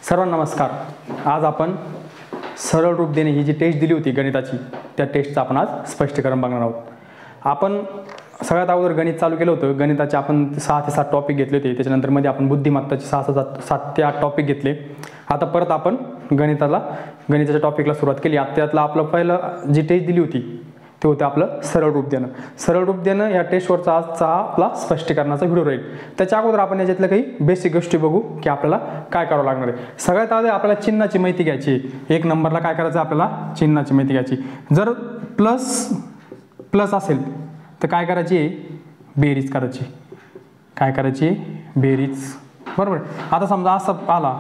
सर्वांना नमस्कार। आज आपण सरळ रूप देणे ही जी टेस्ट दिली होती गणिताची, त्या टेस्टचं आपण आज स्पष्टीकरण बघणार आहोत। आपण सगळ्यात अगोदर गणित चालू केलं होतं। गणिताचे आपण 6 ते 7 टॉपिक घेतले होते, त्याच्यानंतर मध्ये आपण बुद्धिमत्ताचे 7 ते 8 टॉपिक घेतले। आता परत आपण गणिताच्या टॉपिकला सुरुवात केली। आता त्यातलं आपलं पहिलं जी टेस्ट दिली होती ते होतं आपलं सरळ रूप देणं। सरळ रूप देणं या टेस्टवरचा आजचा आपला स्पष्टीकरणाचा व्हिडिओ राहील। त्याच्या अगोदर आपण याच्यातल्या काही बेसिक गोष्टी बघू की आपल्याला काय करावं लागणार आहे। सगळ्यात आधी आपल्याला चिन्हाची माहिती घ्यायची आहे। एक नंबरला काय करायचं, आपल्याला चिन्हाची माहिती घ्यायची। जर प्लस असेल तर काय करायची, बेरीज करायची। काय करायची, बेरीज, बरोबर। आता समजा असं आला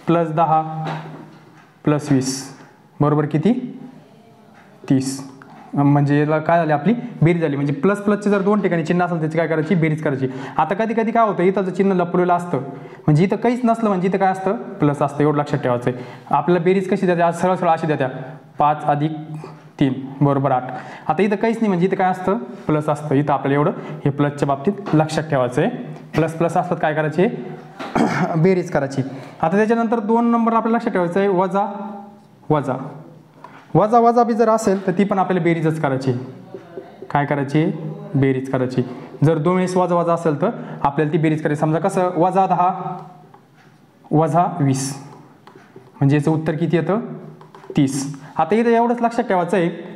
+10 +20 बरोबर किती, 30, म्हणजे याला काय झाली, आपली बेरीज झाली। म्हणजे प्लसचे जर दोन ठिकाणी चिन्ह असेल त्याची काय करायची, बेरीज करायची। आता कधी कधी काय होतं, इथं चिन्ह लपलेलं असतं, म्हणजे इथं काहीच नसलं म्हणजे इथं काय असतं, प्लस असतं, एवढं लक्षात ठेवायचं आहे। आपल्याला बेरीज कशी द्यायची, आज सरळ अशी द्यात्या, 5 + 3 बरोबर 8। आता इथं काहीच नाही म्हणजे इथं काय असतं, प्लस असतं। इथं आपल्याला एवढं हे प्लसच्या बाबतीत लक्षात ठेवायचं आहे। प्लस असतात काय करायचे, बेरीज करायची। आता त्याच्यानंतर 2 नंबर आपल्याला लक्षात ठेवायचं आहे, वजा बी जर असेल तर ती पण आपल्याला बेरीजच करायची। काय करायची, बेरीज करायची। जर 2 वेळेस वजा असेल तर आपल्याला ती बेरीज करायची। समजा कसं, -10 -20 म्हणजे याचं उत्तर किती येतं, 30। आता इथं एवढंच लक्षात ठेवायचं आहे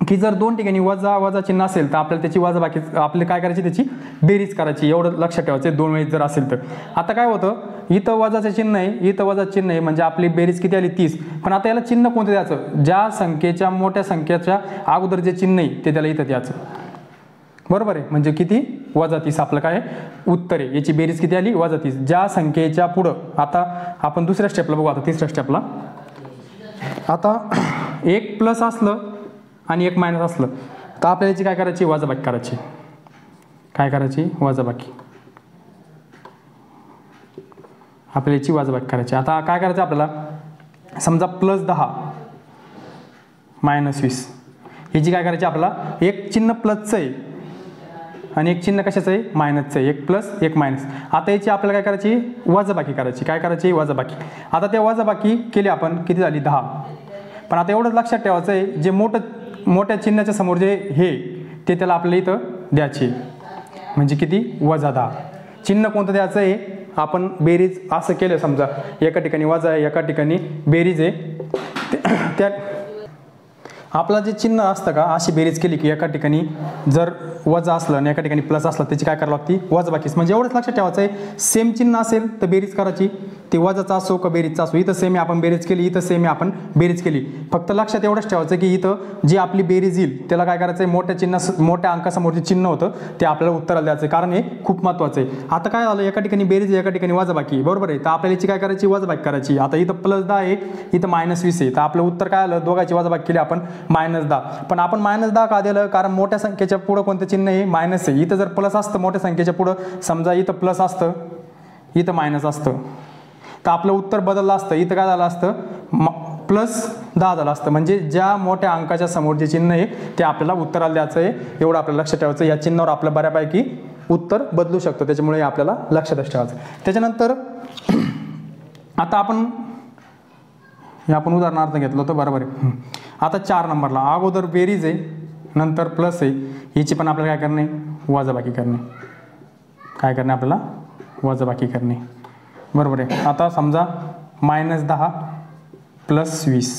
की जर 2 ठिकाणी वजा चिन्ह असेल तर आपल्याला त्याची वजाबाकी आपल्याला काय करायची, त्याची बेरीज करायची। एवढं लक्षात ठेवायचं आहे 2 वेळेस जर असेल तर। आता काय होतं, इथं वजाचं चिन्ह आहे, इथं वजा चिन्ह आहे, म्हणजे आपली बेरीज किती आली, 30। पण आता याला चिन्ह कोणतं द्यायचं, ज्या संख्येच्या मोठ्या संख्येच्या अगोदर जे चिन्ह आहे ते त्याला इथं द्यायचं, बरोबर आहे। म्हणजे किती, -30 आपलं काय उत्तर आहे। याची बेरीज किती आली, -30। ज्या संख्येच्या पुढं, आता आपण दुसऱ्या स्टेपला बघू, आता तिसऱ्या स्टेपला। आता एक प्लस असलं आणि एक मायनस असलं तर आपल्याला याची काय करायची, वजाबाकी करायची। काय करायची, वजाबाकी, आपल्याला याची वजाबाकी करायची। आता काय करायचं आपल्याला, समजा +10 -20 याची काय करायची, आपल्याला एक चिन्ह प्लसचं आहे आणि एक चिन्ह कशाचं आहे, मायनसचं आहे। एक प्लस एक मायनस। आता याची आपल्याला काय करायची, वजाबाकी करायची। काय करायची, वजाबाकी। आता त्या वजाबाकी केली आपण, किती झाली, 10। पण आता एवढंच लक्षात ठेवायचं आहे, जे मोठ्या चिन्हाच्या समोर जे हे ते त्याला आपल्याला इथं द्यायचे, म्हणजे किती, -10। चिन्ह कोणतं द्यायचं आहे, आपण बेरीज असं केलं, समजा एका ठिकाणी वजा आहे, एका ठिकाणी बेरीज आहे, त्या आपलं जे चिन्ह असतं का, अशी बेरीज केली की एका ठिकाणी जर वजा असलं आणि एका ठिकाणी प्लस असलं त्याची काय करावं लागते, वजाबाकीच। म्हणजे एवढंच लक्षात ठेवायचं आहे, सेम चिन्ह असेल तर बेरीज करायची, ते वजाचा असो का बेरीजचा असो। इथं सेम आहे आपण बेरीज केली, इथं सेम आहे आपण बेरीज केली। फक्त लक्षात एवढंच ठेवायचं की इथं जी आपली बेरीज येईल त्याला काय करायचं आहे, मोठ्या अंकासमोर जे चिन्ह होतं ते आपल्याला उत्तराला द्यायचं, कारण हे खूप महत्त्वाचं आहे। आता काय झालं, एका ठिकाणी बेरीज आहे, एका ठिकाणी वजाबाकी, बरोबर आहे। तर आपल्याला याची काय करायची, वजाबाकी करायची। आता इथं +10 आहे, इथं -20 आहे, तर आपलं उत्तर काय आलं, दोघांची वजाबाकी केली आपण, -10। पण आपण -10 का दिलं, कारण मोठ्या संख्येच्या पुढं कोणतं चिन्ह आहे, मायनस आहे। इथं जर प्लस असतं मोठ्या संख्येच्या पुढं, समजा इथं प्लस असतं, इथं मायनस असतं, तर आपलं उत्तर बदललं असतं। इथं काय झालं असतं, +10 झालं असतं। म्हणजे ज्या मोठ्या अंकाच्या समोर जे चिन्ह आहे ते आपल्याला उत्तराला द्यायचं आहे, एवढं आपल्याला लक्षात ठेवायचं। या चिन्हावर आपलं बऱ्यापैकी उत्तर बदलू शकतो, त्याच्यामुळे आपल्याला लक्षातच ठेवायचं। त्याच्यानंतर आता आपण उदाहरणार्थ घेतलं होतं, बरोबर आहे। आता 4 नंबरला अगोदर बेरीज आहे, नंतर प्लस आहे, हिची पण आपल्याला काय करणे, वजाबाकी करणे। काय करणे, आपल्याला वजाबाकी करणे, बरोबर आहे। आता समजा -10 +20,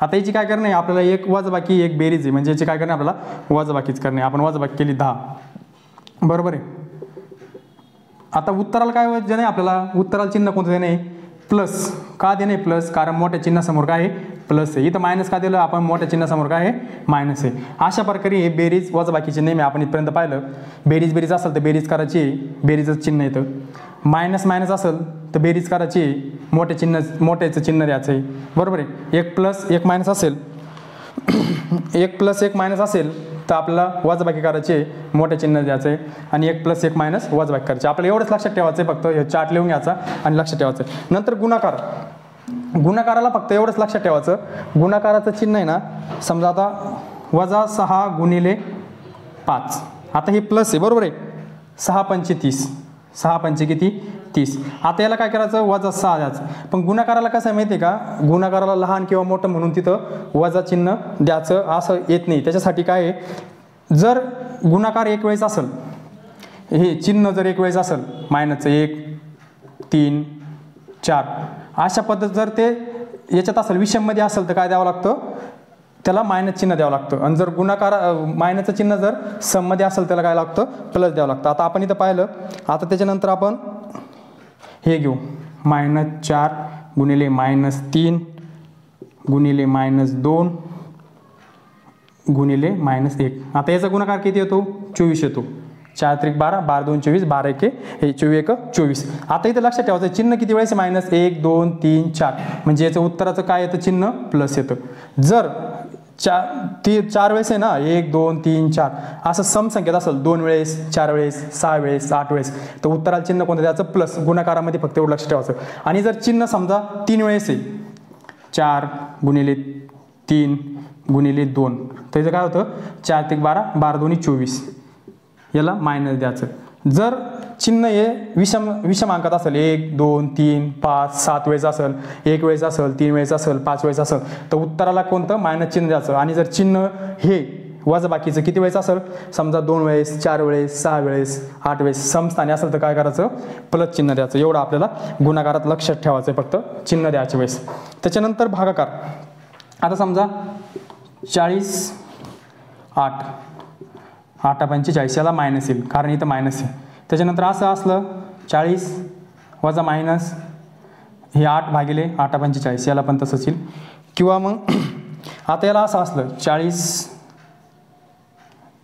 आता याची काय करणे, आपल्याला एक वजाबाकी एक बेरीज आहे, म्हणजे याची काय करणे, आपल्याला वजाबाकीच करणे। आपण वजाबाकी केली 10, बरोबर आहे। आता उत्तराला काय देणे, आपल्याला उत्तराला चिन्ह कोणतं देणे, प्लस। का देणे प्लस, कारण मोठ्या चिन्हासमोर काय आहे, प्लस आहे। इथं मायनस का दिलं आपण, मोठ्या चिन्हासमोर काय आहे, मायनस आहे। अशा प्रकारे हे बेरीज वजाबाकीचे नेहमी आपण इथपर्यंत पाहिलं। बेरीज असेल तर बेरीज करायची, बेरीजच चिन्ह येतं। मायनस असेल तर बेरीज करायची, मोठ्याचं चिन्ह द्यायचं आहे, बरोबर आहे। एक प्लस एक मायनस असेल, एक प्लस एक मायनस असेल तर आपल्याला वजाबाकी करायची, मोठे चिन्ह द्यायचं आहे, आणि एक प्लस एक मायनस वजाबाकी करायची। आपल्याला एवढंच लक्षात ठेवायचं आहे, फक्त हे चार्ट लिहून घ्यायचा आणि लक्षात ठेवायचं। नंतर गुणाकाराला फक्त एवढंच लक्षात ठेवायचं, गुणाकाराचं चिन्ह आहे ना, समजा आता -6 × 5, आता हे प्लस आहे, बरोबर आहे। 6 × 5 = 30, 6 × 5 किती, 30. आता याला काय करायचं, वजा 6 द्यायचं. पण गुणाकाराला कसं आहे माहिती आहे का, गुणाकाराला लहान किंवा मोठं म्हणून तिथं वजा चिन्ह द्यायचं असं येत नाही. त्याच्यासाठी काय आहे, जर गुणाकार एक वेळेस असेल, हे चिन्ह जर एक वेळेस असेल, मायनसचं 1 3 4 अशा पद्धत जर ते याच्यात असेल, विषममध्ये असेल तर काय द्यावं लागतं, त्याला मायनस चिन्ह द्यावं लागतं. आणि जर गुणाकार मायनसचं चिन्ह जर सममध्ये असेल त्याला काय लागतं, प्लस द्यावं लागतं. आता आपण इथं पाहिलं. आता त्याच्यानंतर आपण हे घेऊ, -4 गुणिले -3 गुणिले -2 गुणिले -1. आता याचा गुणाकार किती येतो, 24 येतो. 4 त्रिक 12, 12 2 24, 12 1 हे 24 24. आता इथं लक्षात ठेवायचं चिन्ह किती वेळेस, -1 2 3 4, म्हणजे याचं उत्तराचं काय येतं, चिन्ह प्लस येतं. जर 4 वेळेस आहे ना, 1 2 3 4 असं समसंख्येत असेल, 2 वेळेस 4 वेळेस 6 वेळेस 8 वेळेस, तर उत्तराला चिन्ह कोणतं द्यायचं, प्लस. गुणाकारामध्ये फक्त एवढं लक्ष ठेवायचं. आणि जर चिन्ह समजा 3 वेळेस आहे, 4 गुणिले 3 गुणिले 2, तर इथं काय होतं, 4 त्रिक 12, 12 2 24, याला मायनस द्यायचं. जर चिन्ह हे विषम अंकात असेल, 1 2 3 5 7 वेळेस असेल, 1 वेळेस असेल, 3 वेळेस असेल, 5 वेळेस असेल, तर उत्तराला कोणतं, मायनस चिन्ह द्यायचं. आणि जर चिन्ह हे वजाबाकीचं किती वेळेस असेल, समजा 2 वेळेस 4 वेळेस 6 वेळेस 8 वेळेस समस्थानी असेल तर काय करायचं, प्लस चिन्ह द्यायचं. एवढं आपल्याला गुणाकारात लक्षात ठेवायचं, फक्त चिन्ह द्यायच्या वेळेस. त्याच्यानंतर भागाकार. आता समजा 40 8 8 45 याला मायनस येईल, कारण इथं मायनस आहे. त्याच्यानंतर असं असलं 40 वजा मायनस हे 8 भागिले 8 45 याला पण तसंच येईल. किंवा मग आता याला असं असलं 40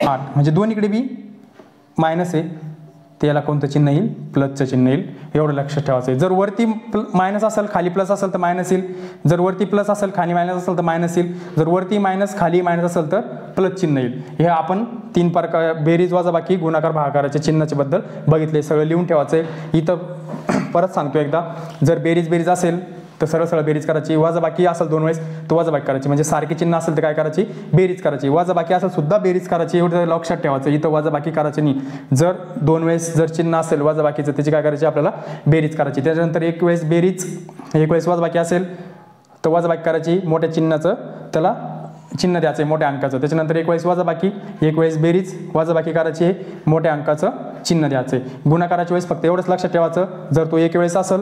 8, म्हणजे दोन्हीकडे बी मायनस आहे, ते याला कोणतं चिन्ह येईल, प्लसचं चिन्ह येईल. एवढं लक्षात ठेवायचं आहे. जर वरती मायनस असेल खाली प्लस असेल तर मायनस येईल, जर वरती प्लस असेल खाली मायनस असेल तर मायनस येईल, जर वरती मायनस खाली मायनस असेल तर प्लस चिन्ह येईल. हे आपण 3 प्रकार, बेरीज वजाबाकी गुणाकार भागाकाराच्या चिन्हाच्या बद्दल बघितले. सगळं लिहून ठेवायचं आहे. इथं परत सांगतो एकदा, जर बेरीज असेल तर सरळ सरळ बेरीज करायची, वजाबाकी असेल 2 वेळेस तर वजाबाकी करायची, म्हणजे सारखी चिन्ह असेल तर काय करायची, बेरीज करायची. वजाबाकी असेल सुद्धा बेरीज करायची, एवढं लक्षात ठेवायचं. इथं वजाबाकी करायची नाही. जर 2 वेळेस जर चिन्ह असेल वजाबाकीचं, त्याची काय करायची, आपल्याला बेरीज करायची. त्याच्यानंतर 1 वेळेस बेरीज, 1 वेळेस वजाबाकी असेल तर वजाबाकी करायची, मोठ्या चिन्हाचं त्याला चिन्ह द्यायचं आहे, मोठ्या अंकाचं. त्याच्यानंतर 1 वेळेस वजाबाकी, 1 वेळेस बेरीज, वजाबाकी करायची आहे, मोठ्या अंकाचं चिन्ह द्यायचं आहे. गुणाकाराच्या वेळेस फक्त एवढंच लक्षात ठेवायचं, जर तो 1 वेळेस असेल,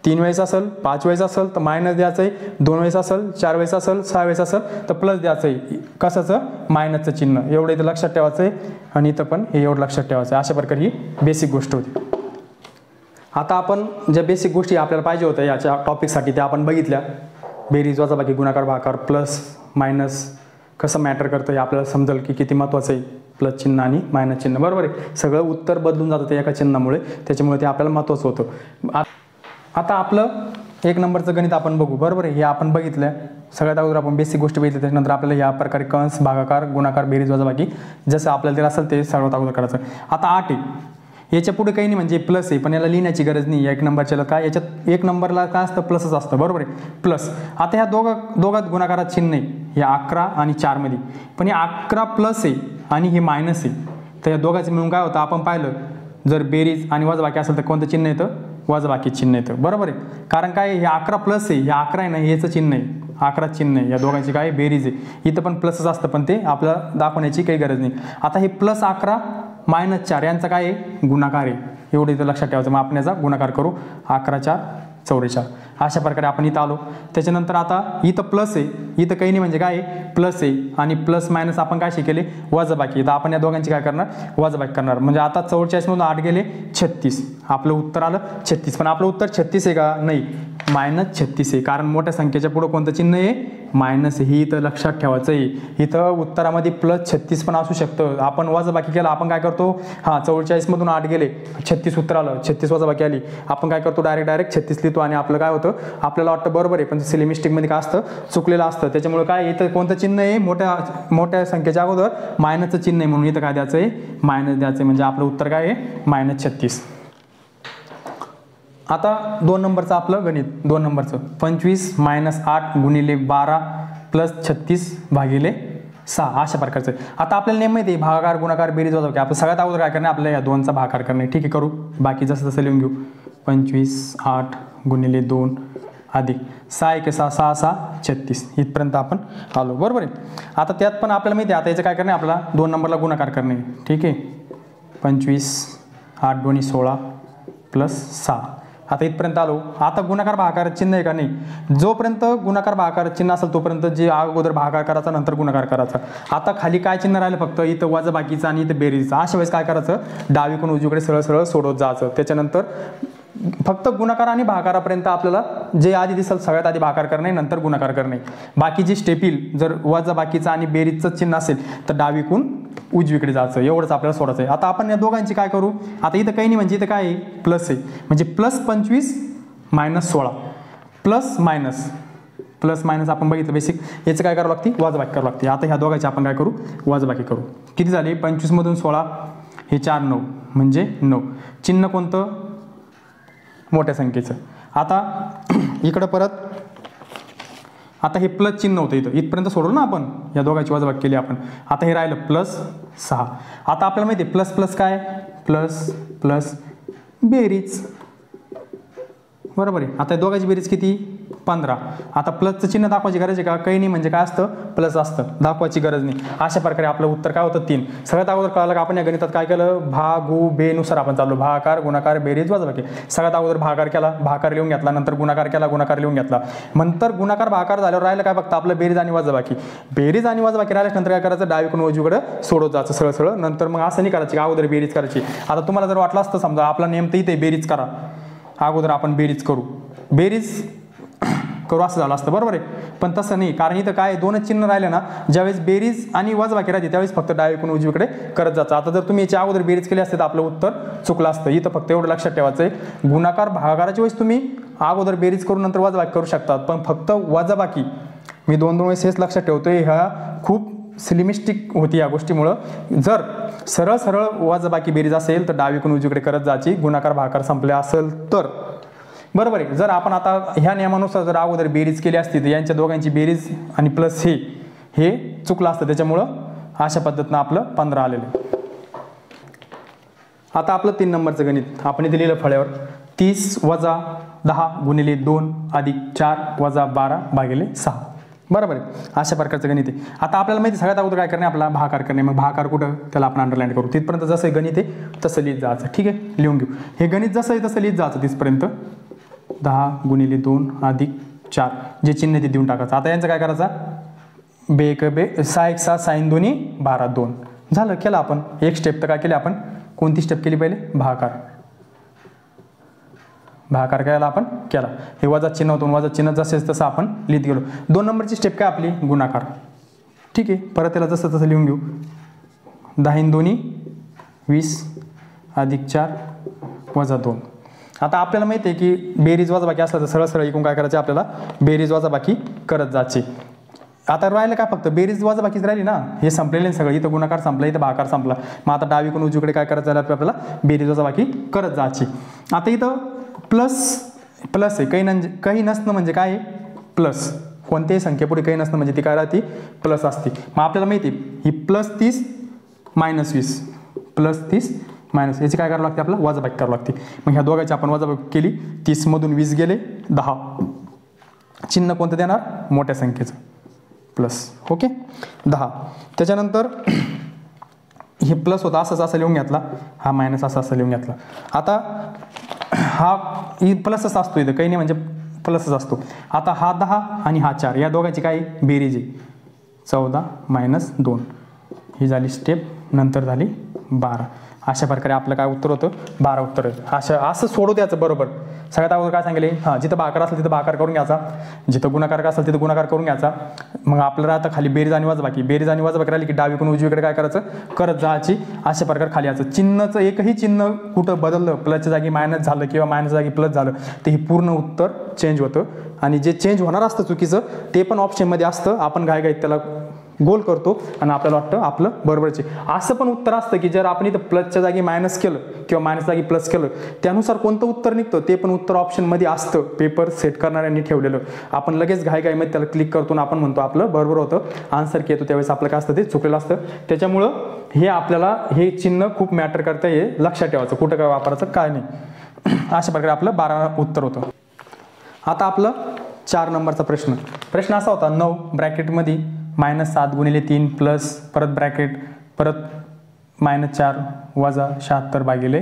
3 वेळेस असेल, 5 वेळेस असेल तर मायनस द्यायचं आहे, 2 वेळेस असेल, 4 वेळेस असेल, 6 वेळेस असेल तर प्लस द्यायचं आहे. कशाचं, मायनसचं चिन्ह. एवढं इथं लक्षात ठेवायचं आहे. आणि इथं पण हे एवढं लक्षात ठेवायचं आहे. अशा प्रकारे ही बेसिक गोष्ट होती. आता आपण ज्या बेसिक गोष्टी आपल्याला पाहिजे होत्या याच्या टॉपिकसाठी त्या आपण बघितल्या. बेरीज वजाबाकी गुणाकार भागाकार प्लस मायनस कसं मॅटर करतं हे आपल्याला समजेल की किती महत्त्वाचं आहे, प्लस चिन्ह आणि मायनस चिन्ह. बरोबर आहे. सगळं उत्तर बदलून जातं ते एका चिन्हामुळे, त्याच्यामुळे ते आपल्याला महत्त्वाचं होतं. आता आपलं 1 नंबरचं गणित आपण बघू. बरोबर आहे. हे आपण बघितलं. सगळ्यात अगोदर आपण बेसिक गोष्टी बघितल्या, त्याच्यानंतर आपल्याला या प्रकारे कंस भागाकार गुणाकार बेरीज वजाबाकी जसं आपल्याला ते असेल ते सर्वात अगोदर करायचं. आता 8 आहे, याच्या पुढे काही नाही, म्हणजे प्लस आहे, पण याला लिहिण्याची गरज नाही. 1 नंबरच्याला काय, याच्यात 1 नंबरला काय असतं, प्लसच असतं. बरोबर आहे, प्लस. आता ह्या दोघात गुणाकारात चिन्ह आहे, या 11 आणि 4 मध्ये, पण हे 11 प्लस आहे आणि हे मायनस आहे. तर या दोघांचे मिळून काय होतं, आपण पाहिलं जर बेरीज आणि वजाबाकी असेल तर कोणतं चिन्ह येतं, वजाबाकी चिन्ह येतं. बरोबर आहे. कारण काय, हे 11 प्लस आहे, हे 11 आहे ना, याचं चिन्ह आहे, 11 चिन्ह आहे. या दोघांची काय बेरीज आहे. इथं पण प्लसच असतं, पण ते आपल्याला दाखवण्याची काही गरज नाही. आता हे प्लस 11 मायनस 4 यांचा काय आहे, गुणाकार आहे. एवढं इथं लक्षात ठेवायचं. मग आपण याचा गुणाकार करू. 11 4 44. अशा प्रकारे आपण इथं आलो. त्याच्यानंतर आता इथं प्लस आहे, इथं काही नाही, म्हणजे काय आहे, प्लस आहे. आणि प्लस मायनस आपण काय शिकले, वजाबाकी. तर आपण या दोघांची काय करणार, वजाबाकी करणार. म्हणजे आता 44 मधून 8 गेले 36. आपलं उत्तर आलं 36. पण आपलं उत्तर 36 आहे का, नाही, -36 आहे. कारण मोठ्या संख्येच्या पुढे कोणतं चिन्ह आहे, मायनस आहे. ही इथं लक्षात ठेवायचं आहे. इथं उत्तरामध्ये +36 पण असू शकतं. आपण वजाबाकी केला, आपण काय करतो, 44 मधून 8 गेले 36 उत्तर आलं, 36 वजाबाकी आली, आपण काय करतो, डायरेक्ट 36 लिहितो. आणि आपलं काय होतं, आपल्याला वाटतं बरोबर आहे, पण सिली मिस्टेकमध्ये काय असतं, चुकलेलं असतं. त्याच्यामुळे काय, इथं कोणतं चिन्ह आहे, मोठ्या संख्येच्या अगोदर मायनसचं चिन्ह आहे, म्हणून इथं काय द्यायचं आहे, मायनस द्यायचं आहे. म्हणजे आपलं उत्तर काय आहे, -36. आता 2 नंबरचं आपलं गणित. 2 नंबरचं 25 - 8 गुणिले 12 + 36 भागिले 6. अशा प्रकारचं. आता आपल्याला नेम माहिती आहे, भागाकार गुणाकार बेरीज वजाबाकी. आपण सगळ्यात अगोदर काय करणार, आपल्याला या 2चा भागाकार करणे. ठीक आहे, करू. बाकी जसं लिहून घेऊ. 25 8 गुणिले 2 अधिक 6 1 6 6 6 36 इथपर्यंत आपण आलो, बरोबर आहे. आता त्यात पण आपल्याला माहिती आहे आता याचं काय करणे, आपला 2 नंबरला गुणाकार करणे. ठीक आहे, 25 8 2 16 प्लस 6. आता इथपर्यंत आलो. आता गुणाकार भागाकार चिन्ह आहे का नाही, जोपर्यंत गुणाकार भागाकार चिन्ह असेल तोपर्यंत जे अगोदर भागाकार करायचा नंतर गुणाकार करायचा. आता खाली काय चिन्ह राहिलं फक्त इथं वजाबाकीचं आणि इथं बेरीजचं. अशा वेळेस काय करायचं, डावीकडून उजवीकडे सरळ सरळ सोडवत जायचं. त्याच्यानंतर फक्त गुणाकार आणि भागाकारापर्यंत आपल्याला जे आधी दिसेल सगळ्यात आधी भागाकार करणे नंतर गुणाकार करणे. बाकी जी स्टेप येईल जर वजाबाकीचं आणि बेरीजचं चिन्ह असेल तर डावीकडून उजवीकडे जायचं, एवढंच आपल्याला सोडायचं आहे. आता आपण या दोघांची काय करू, आता इथं काही नाही म्हणजे इथं काय आहे प्लस आहे, म्हणजे प्लस 25 मायनस 16 प्लस मायनस आपण बघितलं बेसिक. याचं काय करावं लागते, वजाबाकी करावं लागते. आता ह्या दोघांची आपण काय करू, वजाबाकी करू. किती झाले, 25 मधून 16 हे 4 9 म्हणजे 9. चिन्ह कोणतं, मोठ्या संख्येचं. आता इकडं परत आता हे प्लस चिन्ह होतं इथं, इथपर्यंत सोडवलं ना आपण, या दोघांची वजाबाकी केली आपण. आता हे राहिलं प्लस 6. आता आपल्याला माहिती आहे प्लस प्लस काय, प्लस प्लस बेरीज, बरोबर आहे. आता दोघांची बेरीज किती, 15. आता प्लसचं चिन्ह दाखवायची गरज आहे का, काही नाही म्हणजे काय असतं, प्लस असतं, दाखवायची गरज नाही. अशा प्रकारे आपलं उत्तर काय होतं 3. सगळ्यात अगोदर कळालं का आपण या गणितात काय केलं, भागू बेनुसार आपण चाललो, भागाकार गुणाकार बेरीज वजाबाकी. सगळ्यात अगोदर भागाकार केला, भागाकार लिहून घेतला, नंतर गुणाकार केला, गुणाकार लिहून घेतला, नंतर गुणाकार भागाकार झाल्यावर राहिलं काय फक्त आपलं बेरीज आणि वजाबाकी. बेरीज आणि वजाबाकी राहिल्यानंतर काय करायचं, डावीकडून उजवीकडे सोडत जायचं सरळ सरळ. नंतर मग असं नाही करायची, अगोदर बेरीज करायची. आता तुम्हाला जर वाटलं असतं समजा आपला नेम तर इथे बेरीज करा, अगोदर आपण बेरीज करू असं झालं असतं, बरोबर आहे. पण तसं नाही, कारण इथं काय दोनच चिन्ह राहिले ना, ज्यावेळेस बेरीज आणि वजाबाकी राहते त्यावेळेस फक्त डावीकडून उजवीकडे करत जायचं. आता जर तुम्ही याच्या अगोदर बेरीज केली असते तर आपलं उत्तर चुकलं असतं. इथं फक्त एवढं लक्षात ठेवायचं आहे, गुणाकार भागाकाराच्या वेळेस तुम्ही अगोदर बेरीज करून नंतर वजाबाकी करू शकतात, पण फक्त वजाबाकी मी 2 वेळेस हेच लक्षात ठेवतोय. ह्या खूप सिलिमिस्टिक होती या गोष्टीमुळं. जर सरळ सरळ वजाबाकी बेरीज असेल तर डावीकडून उजवीकडे करत जायची, गुणाकार भागाकार संपले असेल तर, बरोबर आहे. जर आपण आता ह्या नियमानुसार जर अगोदर बेरीज केली असती तर यांच्या दोघांची बेरीज आणि प्लस हे चुकलं असतं, त्याच्यामुळं अशा पद्धतीनं आपलं 15 आलेलं. आता आपलं 3 नंबरचं गणित आपण इथे लिहिलं फळ्यावर, 30 वजा 10 गुणिले 2 अधिक 4 वजा 12 भागिले 6, बरोबर आहे. अशा प्रकारचं गणित आहे. आता आपल्याला माहिती सगळ्यात अगोदर काय करणे, आपला भागाकार करणे. मग भागाकार कुठं, त्याला आपण अंडरलाईन करू. तिथपर्यंत जसं गणित आहे तसं लिहित जायचं, ठीक आहे, लिहून घेऊ. हे गणित जसं आहे तसं लिहित जायचं तिथपर्यंत. 10 गुणिले 2 अधिक 4 जे चिन्ह ते देऊन टाकायचं. आता यांचं काय करायचं, 6 1 6 sin 2 12 2 झालं. केलं आपण एक स्टेप. तर काय केली आपण, कोणती स्टेप केली पहिले, भागाकार केला आपण केला. हे वजा चिन्ह होतं, वजा चिन्ह जसेच तसं आपण लिहित गेलो. 2 नंबरची स्टेप काय आपली, गुणाकार, ठीक आहे. परत त्याला जसं तसं लिहून घेऊ. 10 2 20 अधिक 4 वजा 2. आता आपल्याला माहिती आहे की बेरीज वजाबाकी असलं तर सरळ सरळ इकडून काय करायचं, आपल्याला बेरीज वजाबाकी करत जायची. आता राहिलं काय, फक्त बेरीज वजाबाकीच राहिली ना, हे संपलेले सगळं. इथं गुणाकार संपला, इथं भागाकार संपला. मग आता डावीकडून उजवीकडे काय करायचं, आपल्याला बेरीज वजाबाकी करत जायची. आता इथं प्लस आहे, काही नसणं म्हणजे काय आहे, प्लस. कोणत्याही संख्येपुढे काही नसणं म्हणजे ती काय राहते, प्लस असते. मग आपल्याला माहिती आहे ही प्लस 30 मायनस 20 प्लस 30 मायनस, याची काय करावं लागते, आपल्याला वजाबाकी करावं लागते. मग ह्या दोघांची आपण वजाबाकी केली. 30 मधून 20 गेले 10. चिन्ह कोणतं देणार, मोठ्या संख्येचं, प्लस. ओके, 10. त्याच्यानंतर हे प्लस होता असं लिहून घेतला, हा मायनस असं लिहून घेतला. आता हा प्लसच असतो इथं, काही नाही म्हणजे प्लसच असतो. आता हा 10 आणि हा 4 या दोघांची काय बेरीज आहे, 14 मायनस 2 ही झाली स्टेप. नंतर झाली 12. अशा प्रकारे आपलं काय उत्तर होतं, 12 उत्तर. असं सोडू द्यायचं बरोबर. सगळ्यात अगोदर काय सांगितले, जिथं भागाकार असेल तिथं भागाकार करून घ्यायचा, जिथं गुणाकार असेल तिथं गुणाकार करून घ्यायचा. मग आपल्याला आता खाली बेरीज आणि वजाबाकी राहिली की डावीकडून उजवीकडे काय करायचं, करत जायची. अशा प्रकारे खाली यायचं. चिन्हचं एकही चिन्ह कुठं बदललं, प्लसच्या जागी मायनस झालं किंवा मायनसच्या जागी प्लस झालं तर हे पूर्ण उत्तर चेंज होतं. आणि जे चेंज होणार असतं चुकीचं ते पण ऑप्शनमध्ये असतं. आपण घाईघाईत त्याला गोल करतो आणि आपल्याला वाटतं आपलं बरोबरचे. असं पण उत्तर असतं की जर आपण इथं प्लसच्या जागी मायनस केलं किंवा मायनस जागी प्लस केलं, त्यानुसार कोणतं उत्तर निघतं ते पण उत्तर ऑप्शनमध्ये असतं. पेपर सेट करणाऱ्यांनी ठेवलेलं. आपण लगेच घाईघाईमध्ये त्याला क्लिक करतो आणि आपण म्हणतो आपलं बरोबर होतं, आन्सर की येतो त्यावेळेस आपलं काय असतं ते चुकलेलं असतं. त्याच्यामुळं हे आपल्याला हे चिन्ह खूप मॅटर करतं, हे लक्षात ठेवायचं कुठं काय वापरायचं काय नाही. अशा प्रकारे आपलं 12 उत्तर होतं. आता आपलं 4 नंबरचा प्रश्न असा होता, 9 ब्रॅकेटमध्ये -7 गुणिले 3 प्लस परत ब्रॅकेट परत -4 वजा 76 भागिले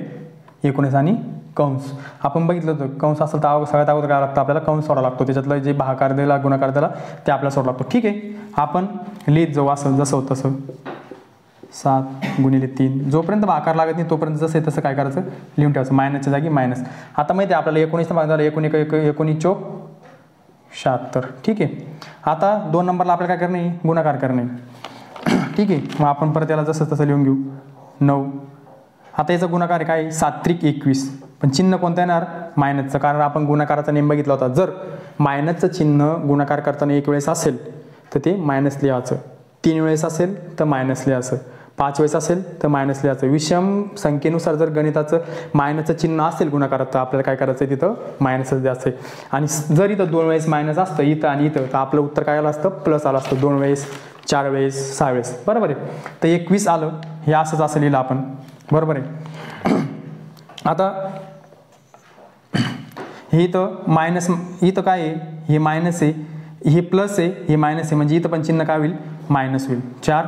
19 आणि कंस. आपण बघितलं होतं कंस असेल तर सगळ्यात अगोदर काय लागतं आपल्याला, कंस सोडावं लागतो. त्याच्यातलं जे भागाकार दिला गुणाकार दिला ते आपल्याला सोडावं लागतो. ठीक आहे, आपण लिहित जाऊ असं जसं होतं तसं. 7 गुणिले 3 जोपर्यंत भागाकार लागत नाही तोपर्यंत जसं आहे तसं काय करायचं, लिहून ठेवायचं. मायनसच्या जागी मायनस. आता माहिती आहे आपल्याला 19 भाग झाला, 19 चोक 76. ठीक आहे, आता 2 नंबरला आपल्याला काय करणे, गुणाकार करणे. ठीक आहे, मग आपण परत याला जसं तसं लिहून घेऊ. 9. आता याचा गुणाकार आहे काय, 7 त्रिक 21. पण चिन्ह कोणतं येणार, मायनसचं, कारण आपण गुणाकाराचा नेम बघितला होता. जर मायनसचं चिन्ह गुणाकार करताना 1 वेळेस असेल तर ते मायनस लिहायचं, 3 वेळेस असेल तर मायनस लिहायचं, 5 वेळेस असेल तर मायनस लिहायचं. विषम संख्येनुसार जर गणिताचं मायनसचं चिन्ह असेल गुणाकारात तर आपल्याला काय करायचं आहे, तिथं मायनसच द्यायचं आहे. आणि जर इथं 2 वेळेस मायनस असतं इथं आणि इथं तर आपलं उत्तर काय आलं असतं, प्लस आलं असतं. 2 वेळेस, 4 वेळेस, 6 वेळेस, बरोबर आहे. तर 21 आलं, हे असंच असं लिहिलं आपण, बरोबर आहे. आता हे इथं मायनस, इथं काय आहे, हे मायनस आहे, हे प्लस आहे, हे मायनस आहे, म्हणजे इथं पण चिन्ह काय होईल, मायनस होईल. 4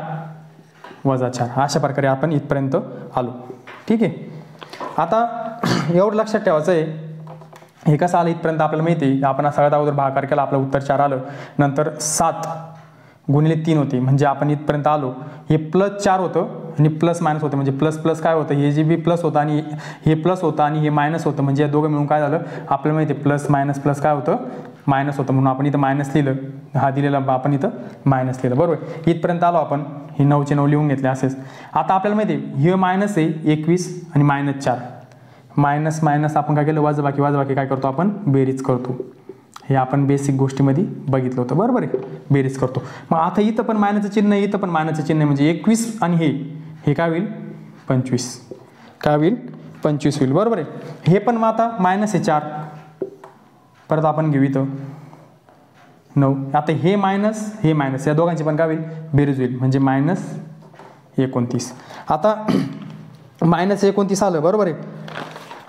वजा 4 अशा प्रकारे आपण इथपर्यंत आलो. ठीक आहे, आता एवढं लक्षात ठेवायचं आहे, हे कसं आलं इथपर्यंत आपल्याला माहिती आहे. आपण सगळ्यात अगोदर भागाकार केला, आपलं उत्तर 4 आलं. नंतर 7 गुणिले 3 होती, म्हणजे आपण इथपर्यंत आलो. हे +4 होतं आणि प्लस मायनस होतं, म्हणजे प्लस प्लस काय होतं, हे जे बी प्लस होतं आणि हे प्लस होतं आणि हे मायनस होतं, म्हणजे या दोघं मिळून काय झालं आपल्याला माहिती आहे, प्लस मायनस प्लस काय होतं, मायनस होतं. म्हणून आपण इथं मायनस लिहिलं, हा दिलेला आपण इथं मायनस लिहिलं, बरोबर. इथपर्यंत आलो आपण, हे 9चे 9 लिहून घेतले असेच. आता आपल्याला माहिती आहे हे मायनस आहे 21 आणि -4, मायनस मायनस आपण काय केलं, वजाबाकी काय करतो आपण, बेरीज करतो. हे आपण बेसिक गोष्टीमध्ये बघितलं होतं, बरोबर आहे, बेरीज करतो. मग आता इथं पण मायनसचं चिन्ह आहे, इथं पण मायनसचं चिन्ह आहे, म्हणजे 21 आणि हे काय होईल, 25. काय होईल, 25 होईल, बरोबर आहे. हे पण मग आता मायनस आहे 4, परत आपण घेऊ इथं 9. आता हे मायनस या दोघांची पण काय होईल, बेरीज होईल, म्हणजे -29. आता -29 आलं, बरोबर आहे.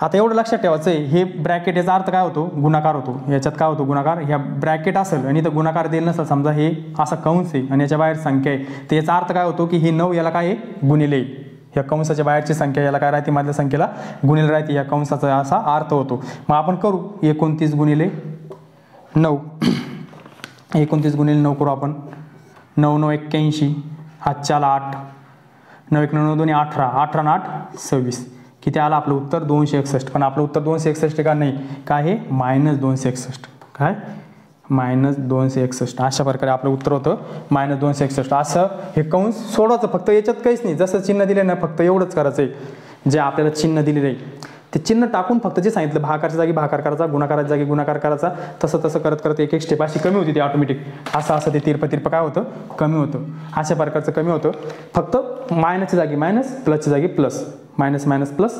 आता एवढं लक्षात ठेवायचं आहे, हे ब्रॅकेट याचा अर्थ काय होतो, गुणाकार होतो. याच्यात काय होतो, गुणाकार. ह्या ब्रॅकेट असेल आणि इथं गुणाकार दिलं नसेल, समजा हे असा कंस आहे आणि याच्या बाहेर संख्या आहे, तर याचा अर्थ काय होतो की हे 9 याला काय आहे, गुणिले. ह्या कंसाच्या बाहेरची संख्या याला काय राहते, मधल्या संख्येला गुणिले राहते. या कंसाचा असा अर्थ होतो. मग आपण करू 29 गुणिले 9. 29 गुणिले 9 करू आपण. 9 9 81, 8 8, 9 1 9 2 18, 18 आणि 8 26. किती आलं आपलं उत्तर, 261. पण आपलं उत्तर 261 का नाही, काय आहे, -261. काय, -261. अशा प्रकारे आपलं उत्तर होतं -261. असं हे कंस सोडायचं, फक्त याच्यात काहीच नाही. जसं चिन्ह दिले ना, फक्त एवढंच करायचं आहे, जे आपल्याला चिन्ह दिलेलं आहे ते चिन्ह टाकून फक्त जे सांगितलं, भागाकारच्या जागी भागाकार करायचा, गुणाकाराच्या जागी गुणाकार करायचा, तसं करत करत एक स्टेप अशी कमी होती ती ऑटोमॅटिक. असं ते तिरपं काय होतं, कमी होतं. अशा प्रकारचं कमी होतं. फक्त मायनसच्या जागी मायनस, प्लसच्या जागी plus, minus minus plus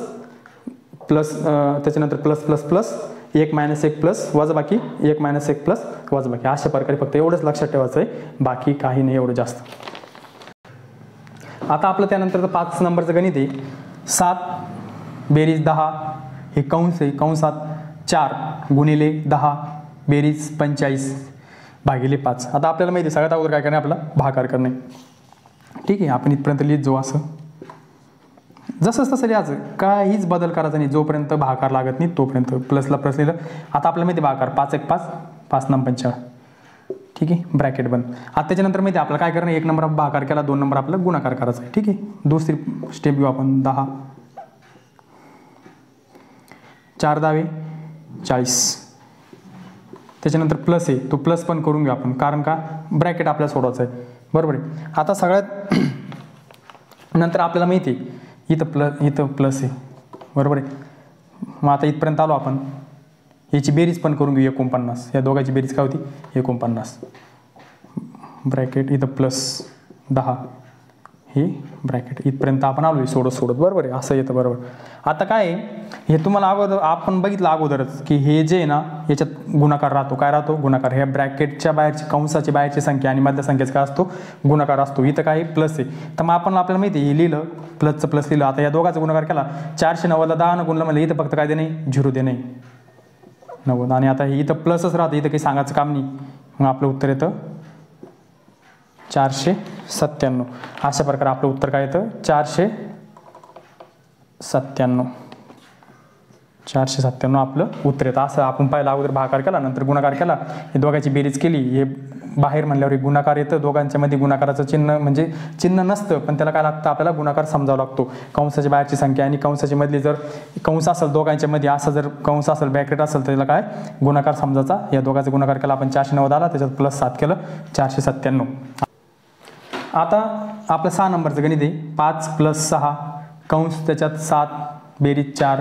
plus, त्याच्यानंतर प्लस प्लस प्लस, 1 - 1 प्लस वजाबाकी, 1 - 1 प्लस वजाबाकी. अशा प्रकारे फक्त एवढंच लक्षात ठेवायचं आहे, बाकी काही नाही एवढं जास्त. आता आपलं त्यानंतर 5 नंबरचं गणित आहे. 7 बेरीज 10, हे कंस आहे, कंसात 4 गुणिले 10 बेरीज 45 भागिले 5. आता आपल्याला माहिती आहे सगळ्यात अगोदर काय करणे, आपला भागाकार करणे. ठीक आहे, आपण इथपर्यंत लिहित जाऊ असं, जसंच तसं लिहायचं, काहीच बदल करायचा नाही. जोपर्यंत भागाकार लागत नाही तोपर्यंत प्लसला प्लस लिहिलं. आता आपल्याला माहिती भागाकार 5 1 5, 5 9 4. ठीक आहे, ब्रॅकेट बंद. आता त्याच्यानंतर माहिती आपल्याला काय करणं, 1 नंबर भागाकार केला, 2 नंबर आपल्याला गुणाकार करायचा आहे. ठीक आहे, दुसरी स्टेप घेऊ आपण. 10 4 10 40. त्याच्यानंतर प्लस आहे, तो प्लस पण करून घेऊ आपण, कारण का ब्रॅकेट आपल्याला सोडवायचं आहे, बरोबर आहे. आता सगळ्यात नंतर आपल्याला माहिती आहे इथं प्लस आहे, बरोबर आहे. मग आता इथपर्यंत आलो आपण, याची बेरीज पण करून घेऊ 49. या दोघांची बेरीज काय होती, 49. ब्रॅकेट इथं +10 हे ब्रॅकेट इथपर्यंत आपण आलो आहे सोडत सोडत, बरोबर आहे, असं येतं बरोबर. आता काय आहे, हे तुम्हाला अगोदर आपण बघितलं अगोदरच की हे जे आहे ना याच्यात गुणाकार राहतो, काय राहतो गुणाकार. ह्या ब्रॅकेटच्या बाहेरची कंसाची बाहेरची संख्या आणि मधल्या संख्येचा काय असतो गुणाकार असतो. इथं काय प्लस आहे, तर मग आपल्याला माहिती आहे हे लिहिलं प्लसचं प्लस लिहिलं. आता या दोघांचा गुणाकार केला 490ला 10 गुणलं म्हणजे इथं फक्त काय दे नाही 0 दे नाही 90. आणि आता इथं प्लसच राहतं, इथं काही सांगायचं काम नाही. मग आपलं उत्तर येतं 497. अशा प्रकारे आपलं उत्तर काय येतं 497. 497 आपलं उत्तर येतं. असं आपण पाहिलं अगोदर भागाकार केला नंतर गुणाकार केला, हे दोघांची बेरीज केली, हे बाहेर म्हणल्यावर एक गुणाकार येतं. दोघांच्या मध्ये गुणाकाराचं चिन्ह म्हणजे चिन्ह नसतं, पण त्याला काय लागतं आपल्याला गुणाकार समजावा लागतो. कंसाची बाहेरची संख्या आणि कंसाची मधली जर कंस असेल दोघांच्या मध्ये, असं जर कंस असेल ब्रॅकेट असेल तर त्याला काय गुणाकार समजायचा. या दोघांचा गुणाकार केला आपण 490 आला, त्याच्यात +7 केलं 497. आता आपलं 6 नंबरचं गणित आहे. 5 + 6 कंस त्याच्यात 7 बेरीज 4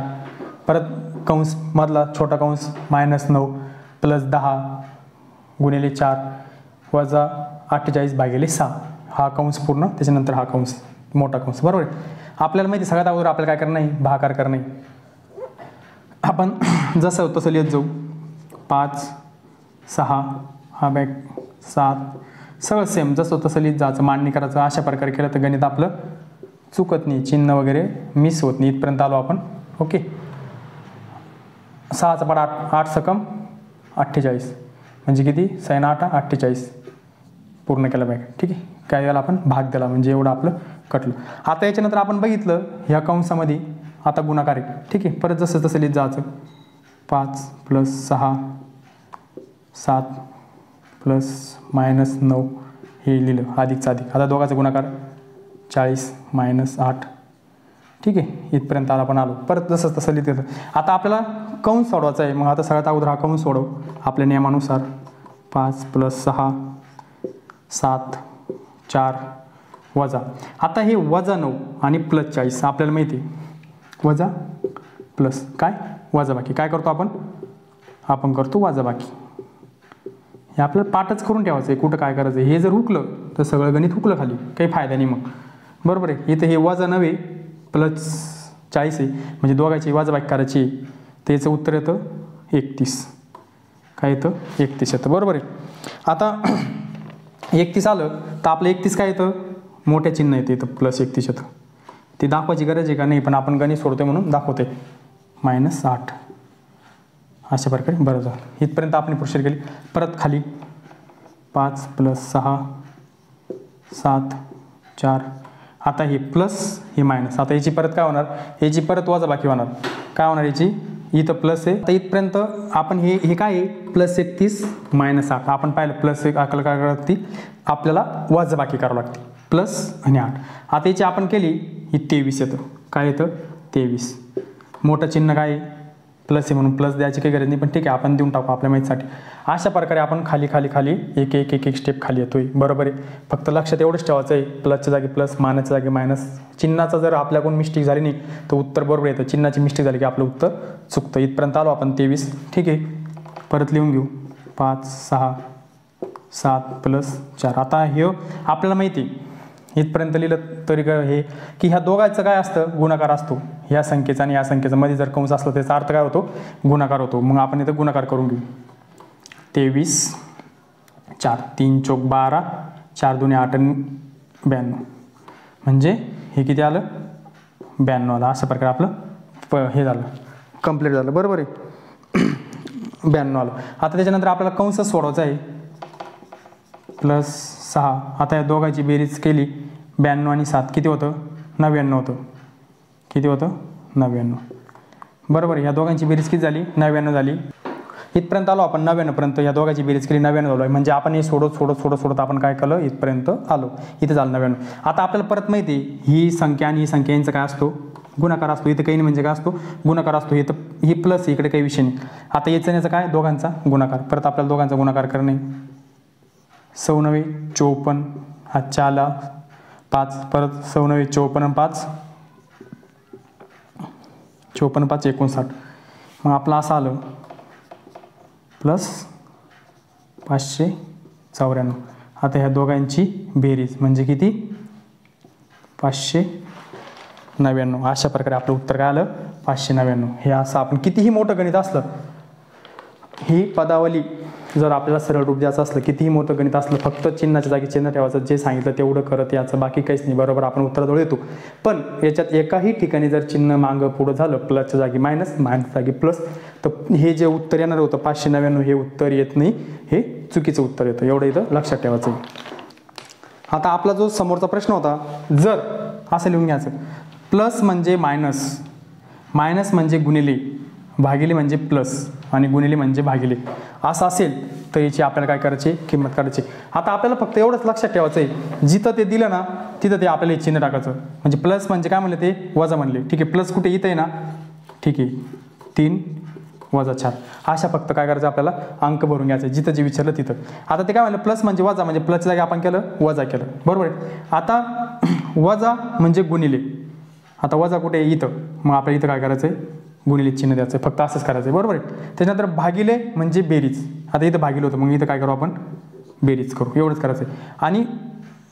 परत कंस मधला छोटा कंस -9 + 10 गुणिले 4 वजा 48/6 हा कंस पूर्ण, त्याच्यानंतर हा कंस मोठा कंस, बरोबर आहे. आपल्याला माहिती सगळ्यात अगोदर आपल्याला काय करणं नाही भागाकार करणं नाही. आपण जसं तसं लिहित जाऊ. 5 6 हा बॅग 7 सगळं सेम जसं तसं लिहित जायचं, मांडणी करायचं. अशा प्रकारे केलं तर गणित आपलं चुकत नाही, चिन्ह वगैरे मिस होत नाही. इथपर्यंत आलो आपण. ओके. 6चा पाढा 8 सकम 48 म्हणजे किती 6 8 48 पूर्ण केलं बॅग. ठीक आहे. काय याला आपण भाग दिला म्हणजे एवढं आपलं कटलं. आता याच्यानंतर आपण बघितलं ह्या कंसामध्ये आता गुणाकार आहे. ठीक आहे. परत जसं तसं लिहित जायचं. 5 + 6 7 + -9 हे लिहिलं अधिकचा अधिक. आता दोघांचा गुणाकार 40 - 8. ठीक आहे. इथपर्यंत आपण आलो. परत जसं तसं लिहित येतं. आता आपल्याला कंस सोडवायचा आहे. मग आता सगळ्यात अगोदर हा कंस सोडव आपल्या नियमानुसार. 5 + 6 7 4 वजा. आता हे -9 आणि +40 आपल्याला माहिती आहे. वजा प्लस काय वजाबाकी. काय करतो आपण करतो वजाबाकी. हे आपल्याला पाठच करून ठेवायचं आहे कुठं काय करायचं आहे. हे जर हुकलं तर सगळं गणित हुकलं खाली, काही फायदा नाही मग, बरोबर आहे. इथं हे -9 +40 आहे म्हणजे दोघांची वजाबाकी करायची आहे. त्याचं उत्तर येतं 31. काय येतं 31 येतं, बरोबर आहे. आता 31 आलं तर आपलं 31 काय येतं मोठ्या चिन्ह येतं इथं +31 येतं. ते दाखवायची गरज आहे का नाही, पण आपण गणित सोडतोय म्हणून दाखवते. -8 अशा प्रकारे बरं झालं. इथपर्यंत आपण प्रोसेस केली. परत खाली 5 + 6 7 4. आता हे प्लस हे मायनस. आता याची परत काय होणार, याची परत वजाबाकी होणार. काय होणार याची, इथं प्लस आहे. आता इथपर्यंत आपण हे काय आहे +31 - 8. आपण पाहिलं +1 आपल्याला काय करावं लागते, आपल्याला वजाबाकी करावं लागते. प्लस आणि 8. आता याची आपण केली ही 23 येतं. काय येतं 23. मोठं चिन्ह काय आहे प्लस आहे म्हणून प्लस द्यायची काही गरज नाही, पण ठीक आहे आपण देऊन टाकू आपल्या माहितीसाठी. अशा प्रकारे आपण खाली खाली खाली एक एक एक एक स्टेप खाली येतोय, बरोबर आहे. फक्त लक्षात एवढंच ठेवायचं आहे प्लसच्या जागी प्लस, मायनसच्या जागी मायनस. चिन्हाचा जर आपल्याकडून मिस्टेक झाली नाही तर उत्तर बरोबर येतं. चिन्हाची मिस्टेक झाली की आपलं उत्तर चुकतं. इथपर्यंत आलो आपण 23. ठीक आहे. परत लिहून घेऊ 5 6 7 + 4. आता हे आपल्याला माहिती आहे इथपर्यंत लिहिलं तरी हे की ह्या दोघांचं काय असतं गुणाकार असतो. ह्या संख्येचा आणि या संख्येचा मध्ये जर कंस असला त्याचा अर्थ काय होतो गुणाकार होतो. मग आपण इथं गुणाकार करून घेऊ. 23 4 3 चौक 12 4 2 8 92 म्हणजे हे किती आलं 92 आलं. अशा प्रकारे आपलं हे झालं कंप्लीट झालं, बरोबर आहे. 92 आलं. आता त्याच्यानंतर आपल्याला कंस सोडवायचा आहे +6. आता या दोघांची बेरीज केली 92 आणि 7 किती होतं 99 होतं. किती होतं 99, बरोबर. या दोघांची बेरीज किती झाली 99 झाली. इथपर्यंत आलो आपण 99 पर्यंत. या दोघांची बेरीज केली 99 झालो आहे म्हणजे आपण हे सोडत आपण काय केलं इथपर्यंत आलो. इथं झालं 99. आता आपल्याला परत माहिती आहे ही संख्या आणि ही संख्या यांचा काय असतो गुणाकार असतो. इथं काही नाही म्हणजे काय असतो गुणाकार असतो. इथं ही प्लस इकडे काही विषय नाही. आता याचं याचा काय दोघांचा गुणाकार. परत आपल्याला दोघांचा गुणाकार करणे 96 54 हा 4ला 5 परत 96 54 5 54 5 59. मग आपलं असं आलं +594. आता ह्या दोघांची बेरीज म्हणजे किती 599. अशा प्रकारे आपलं उत्तर काय आलं 599. हे असं आपण कितीही मोठं गणित असलं, ही पदावली जर आपल्याला सरळ रूप द्यायचं असलं, कितीही मोठं गणित असलं, फक्त चिन्हाच्या जागी चिन्ह ठेवायचं, जे सांगितलं तेवढं करत याचं, बाकी काहीच नाही. बरोबर आपण उत्तराजवळ येतो. पण याच्यात एकाही ठिकाणी जर चिन्ह मागं पुढं झालं, प्लसच्या जागी मायनस, मायनसच्या जागी प्लस, तर हे जे उत्तर येणार होतं 599 हे उत्तर येत नाही, हे चुकीचं उत्तर येतं. एवढं इथं लक्षात ठेवायचं. आता आपला जो समोरचा प्रश्न होता, जर असं लिहून घ्यायचं, प्लस म्हणजे मायनस, मायनस म्हणजे गुणिले, भागिले म्हणजे प्लस आणि गुणिले म्हणजे भागिले, असं असेल तर याची आपल्याला काय करायची, किंमत काढायची. आता आपल्याला फक्त एवढंच लक्षात ठेवायचं आहे, जिथं ते दिलं ना तिथं ते आपल्याला चिन्ह टाकायचं. म्हणजे प्लस म्हणजे काय म्हणले, ते वजा म्हणले. ठीक आहे, प्लस कुठे इथं आहे ना, ठीक आहे, 3 वजा 4, अशा फक्त काय करायचं आपल्याला, अंक भरून घ्यायचे जिथं जे विचारलं तिथं. आता ते काय म्हणलं, प्लस म्हणजे वजा, म्हणजे प्लसच्या जागी आपण केलं वजा केलं. बरोबर आहे. आता वजा म्हणजे गुणिले, आता वजा कुठे इथं, मग आपल्याला इथं काय करायचं आहे, गुणिले चिन्ह द्यायचं, फक्त असंच करायचं आहे. बरोबर आहे. त्याच्यानंतर भागिले म्हणजे बेरीज, आता इथं भागिले होतं, मग इथं काय करू आपण, बेरीज करू, एवढंच करायचं आहे. आणि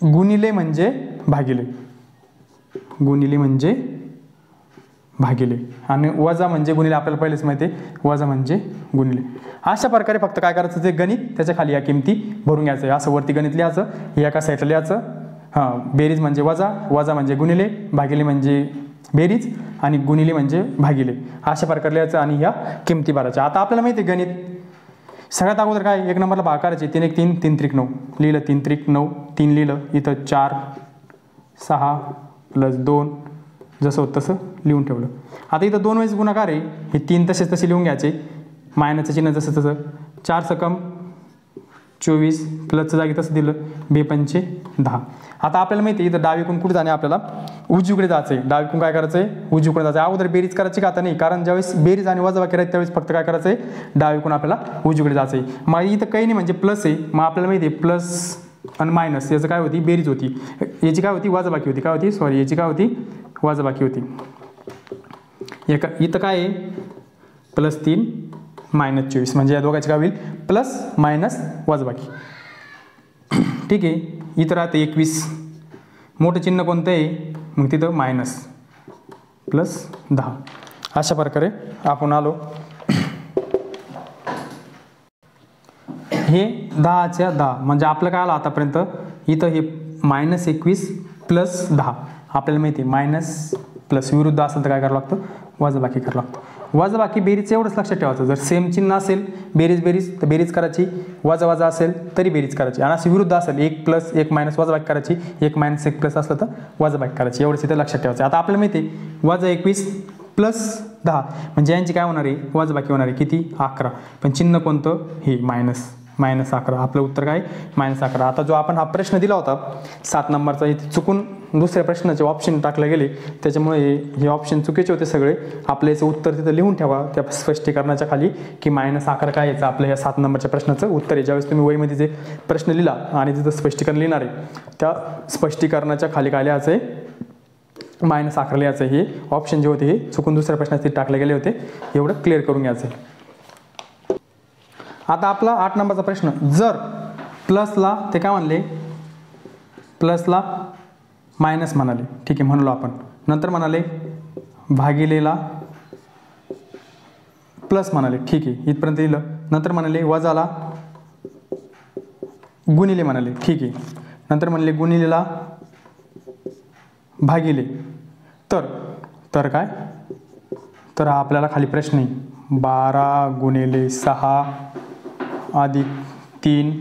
गुणिले म्हणजे भागिले, गुणिले म्हणजे भागिले, आणि वजा म्हणजे गुणिले, आपल्याला पहिलेच माहिती आहे, वजा म्हणजे गुणिले. अशा प्रकारे फक्त काय करायचं, ते गणित त्याच्या खाली या किमती भरून घ्यायचं आहे. असं वरती गणित लिहायचं, एका साईडला लिहायचं. बेरीज म्हणजे वजा, वजा म्हणजे गुणिले, भागिले म्हणजे बेरीज आणि गुणिले म्हणजे भागिले, अशा प्रकारे लिहायचं आणि ह्या किमती भरायच्या. आता आपल्याला माहिती आहे गणित सगळ्यात अगोदर काय, एक नंबरला भाग करायचे, 3 1 3, 3 3 9 लिहिलं, 3 3 9, 3 लिहिलं, इथं 4 6 + 2 जसं होतं तसं लिहून ठेवलं. आता इथं 2 वेळेस गुणाकार आहे, हे 3 तसेच तसे लिहून घ्यायचे, मायनसचं चिन्ह जसं तसं, 4 सकम 24, प्लसचं जागी तसं दिलं, 2 पंचे 10. आता आपल्याला माहिती आहे इथं डावीकडून कुठे जाणे, आपल्याला उजवीकडे जायचं आहे. डावीकडून काय करायचं आहे, उजवीकडे जायचं आहे. अगोदर बेरीज करायची का, आता नाही, कारण ज्यावेळेस बेरीज आणि वजाबाकी राहते त्यावेळेस फक्त काय करायचं आहे, डावीकडून आपल्याला उजवीकडे जायचं आहे. मग इथं काही नाही, म्हणजे प्लस आहे, मग आपल्याला माहिती आहे प्लस आणि मायनस याचं काय होती, बेरीज होती, याची काय होती, वजाबाकी होती, काय होती, सॉरी, याची काय होती, वजाबाकी होती. इथं काय आहे, +3 -24, म्हणजे या दोघांची काय होईल, प्लस मायनस वजाबाकी. ठीक आहे. इथं राहते 21, मोठं चिन्ह कोणतं आहे, मग तिथं मायनस +10. अशा प्रकारे आपण आलो. हे 10च्या 10, म्हणजे आपलं काय आलं आतापर्यंत, इथं हे -21 + 10, आपल्याला माहिती आहे मायनस प्लस विरुद्ध असेल तर काय करावं लागतं, वजाबाकी करावं लागतं. वजाबाकी बेरीज एवढंच लक्षात ठेवायचं, जर सेम चिन्ह असेल बेरीज तर बेरीज करायची, वजा असेल तरी बेरीज करायची, आणि असे विरुद्ध असेल 1 + 1 - वजाबाकी करायची, 1 - 1 प्लस असलं तर वजाबाकी करायची, एवढंच इथं लक्षात ठेवायचं. आता आपल्याला माहिती आहे -21 + 10, म्हणजे यांची काय होणार आहे, वजाबाकी होणार आहे किती, 11, पण चिन्ह कोणतं, हे -11, आपलं उत्तर काय, -11. आता जो आपण हा प्रश्न दिला होता 7 नंबरचा, इथे चुकून दुसऱ्या प्रश्नाचे ऑप्शन टाकले गेले, त्याच्यामुळे हे ऑप्शन चुकीचे होते सगळे. आपलं याचं उत्तर तिथं लिहून ठेवा त्या स्पष्टीकरणाच्या खाली, की -11 काय याचं आपल्या या 7 नंबरच्या प्रश्नाचं उत्तर आहे. ज्यावेळेस तुम्ही वहीमध्ये जे प्रश्न लिहिला आणि तिथं स्पष्टीकरण लिहिणार आहे, त्या स्पष्टीकरणाच्या खाली काय लिहायचं आहे, -11 लिहायचं. हे ऑप्शन जे होते हे चुकून दुसऱ्या प्रश्नात टाकले गेले होते, एवढं क्लिअर करून घ्यायचं. आता आपला 8 नंबरचा प्रश्न, जर प्लसला ते काय म्हणले, प्लसला मायनस म्हणाले, ठीक आहे, म्हणलो आपण, नंतर म्हणाले भागिलेला प्लस म्हणाले, ठीक आहे, इथपर्यंत लिहिलं. नंतर म्हणाले वजाला गुणिले म्हणाले, ठीक आहे. नंतर म्हणले गुणिलेला भागिले, तर काय, तर आपल्याला खाली प्रश्न आहे 12 × 6 + 3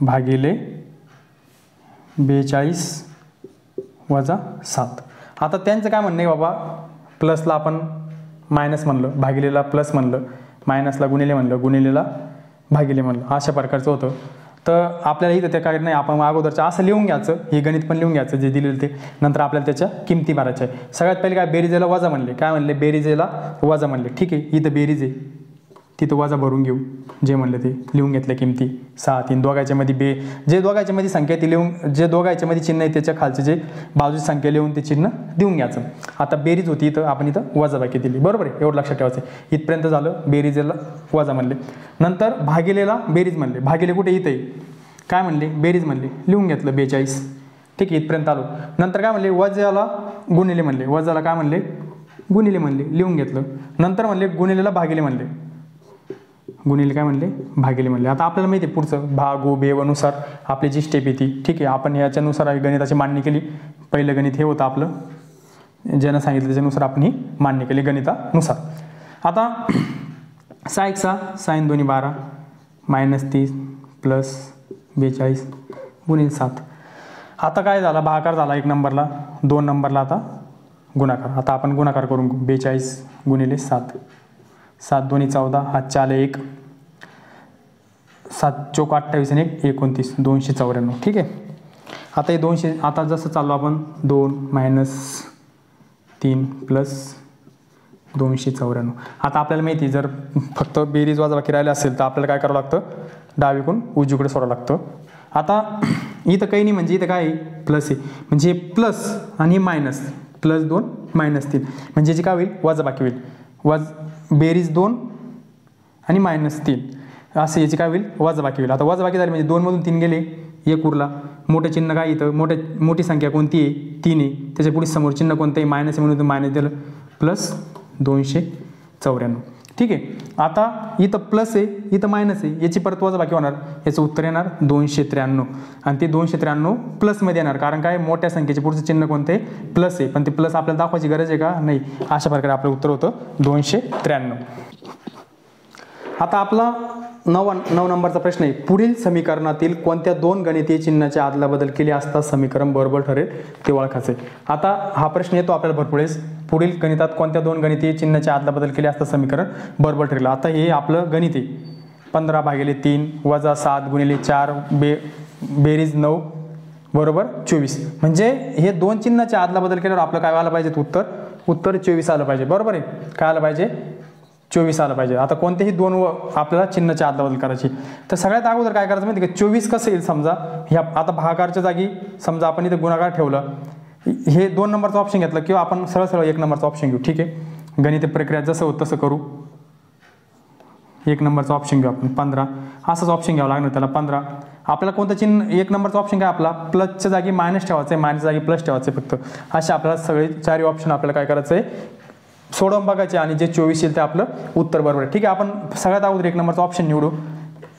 भागिले 42 - 7. आता त्यांचं काय म्हणणं आहे, बाबा प्लसला आपण मायनस म्हणलं, भागिलेला प्लस म्हणलं, मायनसला गुणिले म्हणलं, गुणिलेला भागिले म्हणलं, अशा प्रकारचं होतं. तर आपल्याला इथं ते काय नाही, आपण अगोदरचं असं लिहून घ्यायचं, हे गणित पण लिहून घ्यायचं जे दिलेलं ते, नंतर आपल्याला त्याच्या किमती भरायच्या आहे. सगळ्यात पहिले काय, बेरीजेला वजा म्हणले, काय म्हणले, बेरीजेला वजा म्हणले, ठीक आहे, इथं बेरीज आहे, तिथं वजा भरून घेऊ, जे म्हणलं ते लिहून घेतल्या किमती, 6 3, दोघांच्यामध्ये जे दोघांच्यामध्ये संख्या ती लिहून, जे दोघांच्यामध्ये चिन्ह आहे त्याच्या खालचे जे बाजूची संख्या लिहून ते चिन्ह देऊन घ्यायचं. आता बेरीज होती इथं, आपण इथं वजाबाकी दिली, बरोबर आहे, एवढं लक्षात ठेवायचं. इथपर्यंत झालं, बेरीजेला वजा म्हणले. नंतर भागिलेला बेरीज म्हणले, भागिले कुठे, इथं आहे, काय म्हणले, बेरीज म्हणले, लिहून घेतलं 42, ठीक आहे, इथपर्यंत आलो. नंतर काय म्हणले, वजाला गुणिले म्हणले, वजाला काय म्हणले, गुणिले म्हणले, लिहून घेतलं. नंतर म्हणले गुणिलेला भागिले म्हणले, गुणिले काय म्हणले, भागिले म्हणले. आता आपल्याला माहिती आहे पुढचं भाग बेवनुसार आपली जी स्टेप येते. ठीक आहे, आपण याच्यानुसार गणिताची मांडणी केली. पहिलं गणित हे होतं आपलं, ज्यानं सांगितलं त्याच्यानुसार आपण ही मांडणी केली गणितानुसार. आता 6 × 6 sin 2 12 -30 + 42 × 7. आता काय झाला, भागाकार झाला 1 नंबरला, 2 नंबरला आता गुणाकार. आता आपण गुणाकार करून 42 × 7, 7 2 14, हा 4 1, 7 चौक 28 आणि 1 29, 294. ठीक आहे, आता हे 200, आता जसं चाललो आपण 2 - 3 + 294. आता आपल्याला माहिती आहे, जर फक्त बेरीज वजाबाकी राहिले असेल तर आपल्याला काय करावं लागतं, डावीकडून उजवीकडे सोडावं लागतं. आता इथं काही नाही, म्हणजे इथं काय आहे, प्लस आहे, म्हणजे प्लस आणि मायनस, +2 -3, म्हणजे याची काय होईल, वजाबाकी होईल. बेरीज 2 आणि -3 असं याची काय होईल, वजाबाकी होईल. आता वजाबाकी झाली म्हणजे 2 मधून 3 गेले, 1 उरला. मोठं चिन्ह काय इथं, मोठी संख्या कोणती आहे, 3 आहे, त्याच्या पुढे समोर चिन्ह कोणतं आहे, मायनस आहे म्हणून मायनस दिलं, +294. ठीक आहे, आता इथं प्लस आहे, इथं मायनस आहे, याची परत वजाबाकी होणार, याचं उत्तर येणार 293. आणि ते 293 प्लसमध्ये येणार, कारण काय, मोठ्या संख्येचे पुढचं चिन्ह कोणतं आहे, प्लस आहे. पण ते प्लस आपल्याला दाखवायची गरज आहे का, नाही. अशा प्रकारे आपलं उत्तर होतं 293. आता आपला 9 नंबरचा प्रश्न आहे, पुढील समीकरणातील कोणत्या 2 गणितीय चिन्हाची अदलाबदल केली असता समीकरण बरोबर ठरेल ते ओळखायचे. आता हा प्रश्न येतो आपल्याला भरपूर वेळेस, पुढील गणितात कोणत्या 2 गणितीय चिन्हाची अदलाबदल केली असता समीकरण बरोबर ठरेल. आता हे आपलं गणित आहे, 15/3 - 7 × 4 बेरीज 9 बरोबर 24. म्हणजे हे 2 चिन्हाची अदलाबदल केल्यावर आपलं काय आलं पाहिजे, उत्तर 24 आलं पाहिजे. बरोबर आहे, काय आलं पाहिजे, 24 आलं पाहिजे. आता कोणतेही 2 आपल्याला चिन्हाची अदलाबदल करायची, तर सगळ्यात अगोदर काय करायचं माहिती का, 24 कसं येईल, समजा ह्या आता भागाकारच्या जागी समजा आपण इथे गुणाकार ठेवलं, हे 2 नंबरचा ऑप्शन घेतलं, किंवा आपण सरळ 1 नंबरचा ऑप्शन घेऊ. ठीक आहे, गणित प्रक्रिया जसं होतं तसं करू. 1 नंबरचा ऑप्शन घेऊ आपण, 15 असंच ऑप्शन घ्यावं लागणार त्याला. 15 आपल्याला कोणतं चिन्ह, 1 नंबरचा ऑप्शन काय आपला, प्लसच्या जागी मायनस ठेवायचं आहे, मायनसच्या जागी प्लस ठेवायचं आहे फक्त. असे आपल्याला सगळे 4 ऑप्शन आपल्याला काय करायचं आहे, सोडवून बघायचे, आणि जे 24 येईल ते आपलं उत्तर बरोबर आहे. ठीक आहे, आपण सगळ्यात अगोदर 1 नंबरचा ऑप्शन निवडू.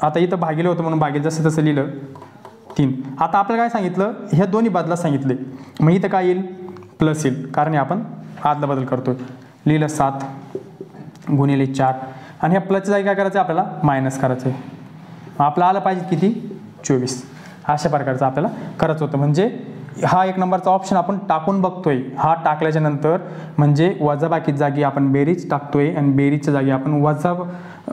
आता इथं भागिले होतं म्हणून भागिले जसं तसं लिहिलं 3. आता आपल्याला काय सांगितलं, ह्या दोन्ही बदला सांगितले, मग इथं काय येईल, प्लस येईल, कारण आपण अदलाबदल करतोय. लिहिलं 7 × 4, आणि ह्या प्लसच्या जागी काय करायचं आहे, आपल्याला मायनस करायचं आहे. आपलं आलं पाहिजे किती, 24. अशा प्रकारचं आपल्याला करायचं होतं. म्हणजे हा 1 नंबरचा ऑप्शन आपण टाकून बघतोय, हा टाकल्याच्या नंतर म्हणजे वजाबाकी जागी आपण बेरीज टाकतोय, आणि बेरीजच्या जागी आपण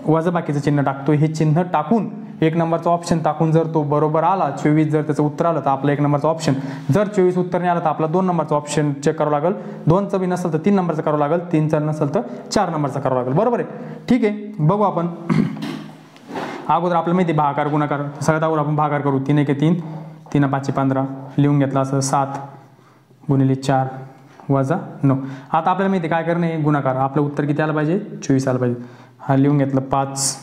वजाबाकीचं चिन्ह टाकतोय. हे चिन्ह टाकून 1 नंबरचा ऑप्शन टाकून जर तो बरोबर आला, 24 जर त्याचं उत्तर आलं तर आपला 1 नंबरचा ऑप्शन, जर 24 उत्तर नाही आलं तर आपला 2 नंबरचा ऑप्शन चेक करावं लागेल. 2चं बी नसेल तर 3 नंबरचा करावं लागेल, 3चं नसेल तर 4 नंबरचा करावं लागेल. बरोबर आहे, ठीक आहे, बघू आपण. अगोदर आपल्याला माहिती भागाकार गुणाकार, सगळ्यात अगोदर आपण भागाकार करू. 3 × 1 = 3, 3 × 5 = 15, लिहून घेतलं असं 7 × 4 - 9. आता आपल्याला माहिती काय करणे, गुणाकार. आपलं उत्तर किती आलं पाहिजे, 24 आलं पाहिजे. हा लिहून घेतलं 5,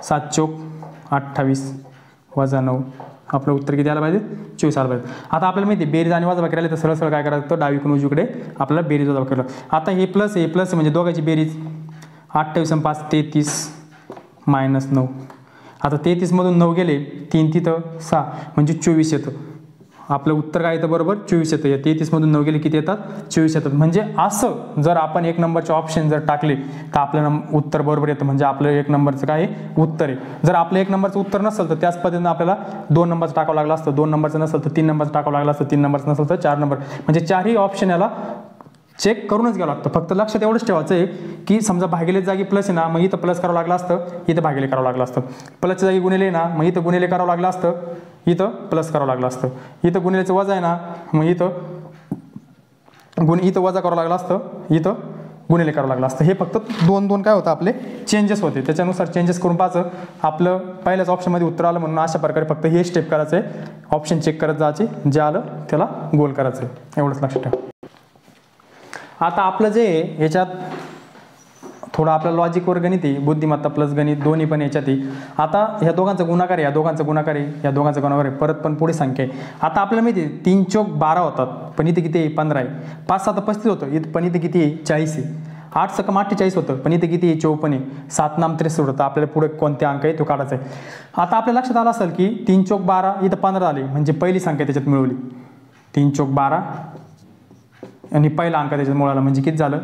7 चौक 28 - 9, आपलं उत्तर किती आलं पाहिजे, 24 आलं पाहिजे. आता आपल्याला माहिती बेरीज आणि वजाबाकी राहिली तर सरळ काय करायचं, डावीकडून उजवीकडे आपल्याला बेरीज वजाबाकी करायला. आता हे प्लस आहे, प्लस म्हणजे दोघांची बेरीज 28 आणि 5 33 - 9. आता 33 मधून 9 गेले, 3 तिथं 6 म्हणजे 24 येतं. आपलं उत्तर काय येतं, बरोबर 24 येतं. या 33 मधून 9 गेले किती येतात, 24 येतात. म्हणजे असं जर आपण 1 नंबरचे ऑप्शन जर टाकले तर आपलं उत्तर बरोबर येतं. म्हणजे आपलं 1 नंबरचं काय उत्तर आहे. जर आपलं 1 नंबरचं उत्तर नसेल तर त्याच पद्धतीनं आपल्याला 2 नंबरचं टाकावं लागलं असतं, 2 नंबरचं नसेल तर 3 नंबरचं टाकावं लागलं असतं, 3 नंबरचं नसेल तर 4 नंबर. म्हणजे 4ही ऑप्शन याला चेक करूनच घ्यावं लागतं. फक्त लक्षात एवढंच ठेवायचं आहे की समजा भागिले जागी प्लस आहे ना, मग इथं प्लस करावं लागलं असतं, इथं भागिले करावं लागलं असतं. प्लसच्या जागी गुणिले ना, मग इथं गुणिले करावं लागलं असतं, इथं प्लस करावं लागलं असतं. इथं गुणिलेचं वजा आहे ना, मग इथं वजा करावं लागलं असतं, इथं गुणिले करावं लागलं असतं. हे फक्त 2 काय होतं, आपले चेंजेस होते. त्याच्यानुसार चेंजेस करून पाहायचं. आपलं पहिल्याच ऑप्शनमध्ये उत्तर आलं म्हणून अशा प्रकारे फक्त हे स्टेप करायचं आहे. ऑप्शन चेक करत जायचे, जे आलं त्याला गोल करायचं आहे. एवढंच लक्षात ठेवा. आता आपलं जे याच्यात थोडं आपलं लॉजिकवर गणित आहे, बुद्धिमत्ता प्लस गणित दोन्ही पण याच्यात आहे. आता ह्या दोघांचा गुणाकार आहे, या दोघांचा गुणाकार आहे, या दोघांचा गुणाकार आहे, परत पण पुढे संख्या आहे. आता आपल्याला माहिती आहे 3 चौक 12 होतात, पण इथे किती आहे 15 आहे. 5 7 35 होतं इथं, पण इथे किती आहे 40 आहे. 8 सकम 48 होतं, पण इथे किती आहे 54 आहे. 7 नाम 63 होतं. आपल्याला पुढे कोणते अंक आहे तो काढायचा आहे. आता आपल्या लक्षात आलं असेल की 3 चौक 12 इथं 15 आले, म्हणजे पहिली संख्या त्याच्यात मिळवली. 3 चौक 12 आणि पहिला अंक त्याच्यात मिळाला म्हणजे किती झालं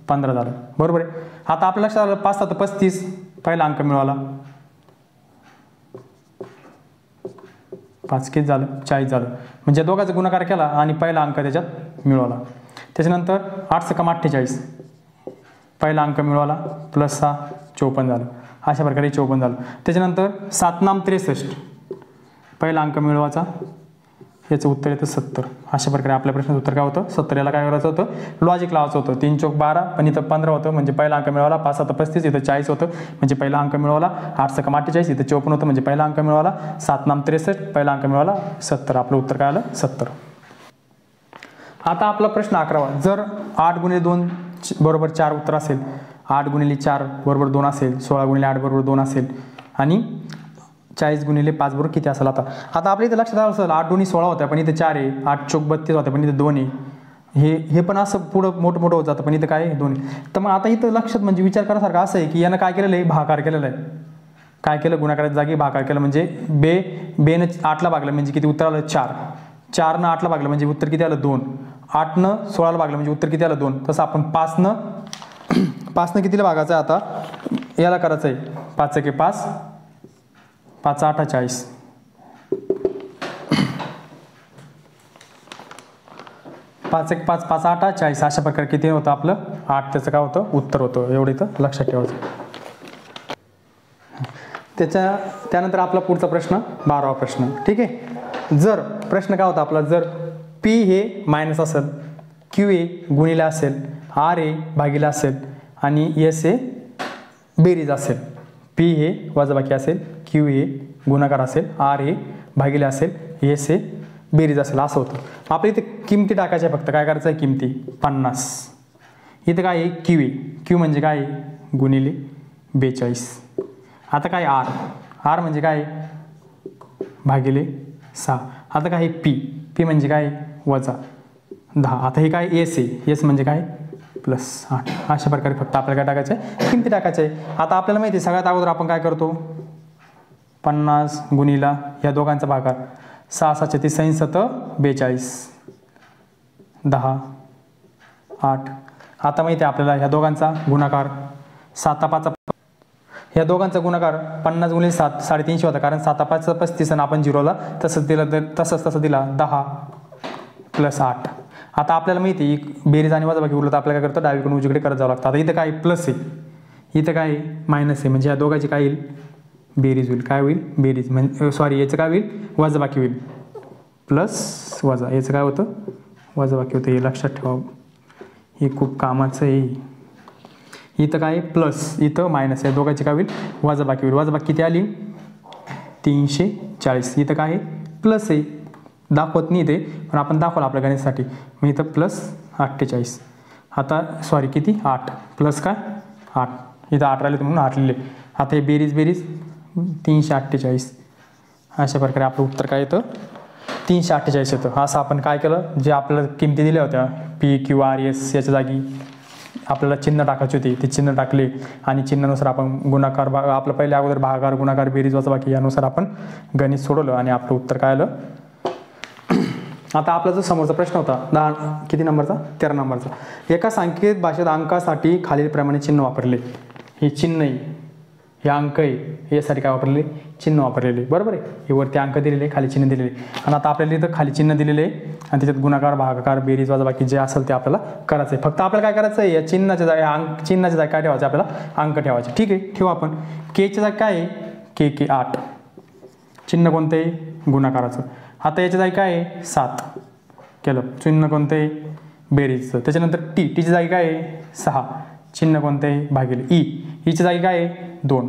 15 झालं, बरोबर आहे. आता आपल्या लक्षात आलं 5 7 35 पहिला अंक मिळाला, 5 किती झालं 40 झालं, म्हणजे दोघांचा गुणाकार केला आणि पहिला अंक त्याच्यात मिळवला. त्याच्यानंतर 8 सकम 48 पहिला अंक मिळवला प्लस 6 54 झालं. अशा प्रकारे 54 झालं. त्याच्यानंतर 7 नाम 63 पहिला अंक मिळवायचा, याचं उत्तर येतं 70. अशा प्रकारे आपल्या प्रश्नाचं उत्तर काय होतं 70. याला काय करायचं होतं लॉजिक लावायचं होतं. 3 चौक 12 पण इथं 15 होतं म्हणजे पहिला अंक मिळवला. 5 7 35 इथं 40 होतं म्हणजे पहिला अंक मिळवला. 8 सकम 48 इथं 54 होतं म्हणजे पहिला अंक मिळवला. 7 नाम 63 पहिला अंक मिळवला 70. आपलं उत्तर काय आलं 70. आता आपला प्रश्न 11वा. जर 8 गुणिले 2 बरोबर 4 उत्तर असेल, 8 गुणिले 4 बरोबर 2 असेल, 16 गुणिले 8 बरोबर 2 असेल आणि 40 गुणिले 5 बरोबर किती असेल. आता आपल्या इथे लक्षात आलं असेल 8 2 16 होत्या पण इथे 4 आहे. 8 चौक 32 होत्या पण इथे 2 आहे. हे पण असं पुढं मोठं मोठं होत जातं पण इथं काय आहे 2 आहे. तर मग आता इथं लक्षात म्हणजे विचार करण्यासारखं असं आहे की यानं काय केलेलं आहे भागाकार केलेला आहे. काय केलं गुणाकाराच्या जागी भागाकार केलं म्हणजे बेनं 8ला भागलं म्हणजे किती उत्तर आलं 4. 4नं 8ला भागलं म्हणजे उत्तर किती आलं 2. 8नं 16ला भागलं म्हणजे उत्तर किती आलं 2. तसं आपण 5नं कितीला भागायचं आहे आता याला करायचं आहे 5 1 5 5 8 40. 5 1 5 5 8 40. अशा प्रकारे किती होतं आपलं 8. त्याचं काय होतं उत्तर होतं. एवढं इथं लक्षात ठेवायचं. त्यानंतर आपला पुढचा प्रश्न 12वा प्रश्न. ठीक आहे. जर प्रश्न काय होता आपला, जर P हे मायनस असेल, Q हे गुणिले असेल, R हे भागिले असेल आणि S हे बेरीज असेल. P हे वजाबाकी असेल, Q हे गुणाकार असेल, R हे भागिले असेल, S हे बेरीज असेल असं होतं. आपल्या इथे किमती टाकायच्या फक्त. काय करायचं आहे किमती 50. इथं काय आहे Q आहे. Q म्हणजे काय गुणिले 42. आता काय R म्हणजे काय भागिले 6. आता काय P म्हणजे काय वजा 10. आता हे काय S आहे. S म्हणजे काय प्लस 8. अशा प्रकारे फक्त आपल्याला काय टाकायचं आहे किमती टाकायचं आहे. आता आपल्याला माहिती आहे सगळ्यात अगोदर आपण काय करतो 50 गुणिला या दोघांचा भागाकार 6 6 36 42 10 8. आता माहिती आहे आपल्याला ह्या दोघांचा गुणाकार 7 5 ह्या दोघांचा गुणाकार 50 गुणिले 7 350 होता, कारण 7 5 35 आणि आपण 0ला तसंच दिला 10 प्लस 8. आता आपल्याला माहिती आहे बेरीज आणि वजाबाकी उरलं तर आपल्याला काय करतो डावीकडून उजवीकडे करत जावं लागतं. आता इथं काय प्लस आहे, इथं काय मायनस आहे, म्हणजे या दोघांची काय येईल बेरीज होईल. काय होईल बेरीज म्हणजे सॉरी याचं काय होईल वजाबाकी होईल. प्लस वजा याचं काय होतं वजाबाकी होतं. हे लक्षात ठेवा, हे खूप कामाचं आहे. इथं काय प्लस इथं मायनस आहे, दोघांची काय होईल वजाबाकी होईल. वजाबाकी किती आली 340. इथं काय आहे प्लस आहे, दाखवत नाही इथे पण आपण दाखवलं आपल्या गणितासाठी. मग इथं प्लस 48. आता सॉरी किती 8 प्लस काय 8. इथं 8 राहिले म्हणून 8 लिहिले. आता हे बेरीज 348. अशा प्रकारे आपलं उत्तर काय येतं 348 येतं. असं आपण काय केलं जे आपल्याला किमती दिल्या होत्या P Q R S याच्या जागी आपल्याला चिन्ह टाकायचे होते ते चिन्ह टाकले आणि चिन्हानुसार आपण गुणाकार आपलं पहिले अगोदर भागाकार गुणाकार बेरीज वजाबाकी यानुसार आपण गणित सोडवलं आणि आपलं उत्तर काय आलं. आता आपला जो समोरचा प्रश्न होता 10 किती नंबरचा 13 नंबरचा. एका सांकेतिक भाषेत अंकासाठी खालीलप्रमाणे चिन्ह वापरले. हे चिन्ह आहे, हे अंक आहे, यासाठी काय वापरले चिन्ह वापरलेले बरोबर आहे. हे वरती अंक दिलेले खाली चिन्ह दिलेले आणि आता आपल्याला इथं खाली चिन्ह दिलेले आहे आणि त्याच्यात गुणाकार भागाकार बेरीज वजाबाकी जे असेल ते आपल्याला करायचं आहे. फक्त आपल्याला काय करायचं आहे या चिन्हाच्या जागी चिन्हाच्या जागी काय ठेवायचं आपल्याला अंक ठेवायचे. ठीक आहे ठेवू आपण. केच्या जागी काय आहे के 8 चिन्ह कोणतं आहे गुणाकाराचं. आता याच्या जागी काय आहे 7 केलं चिन्ह कोणतं आहे बेरीजचं. त्याच्यानंतर टीच्या जागी काय आहे 6 चिन्ह कोणतं आहे भागिले. ईच्या जागी काय आहे 2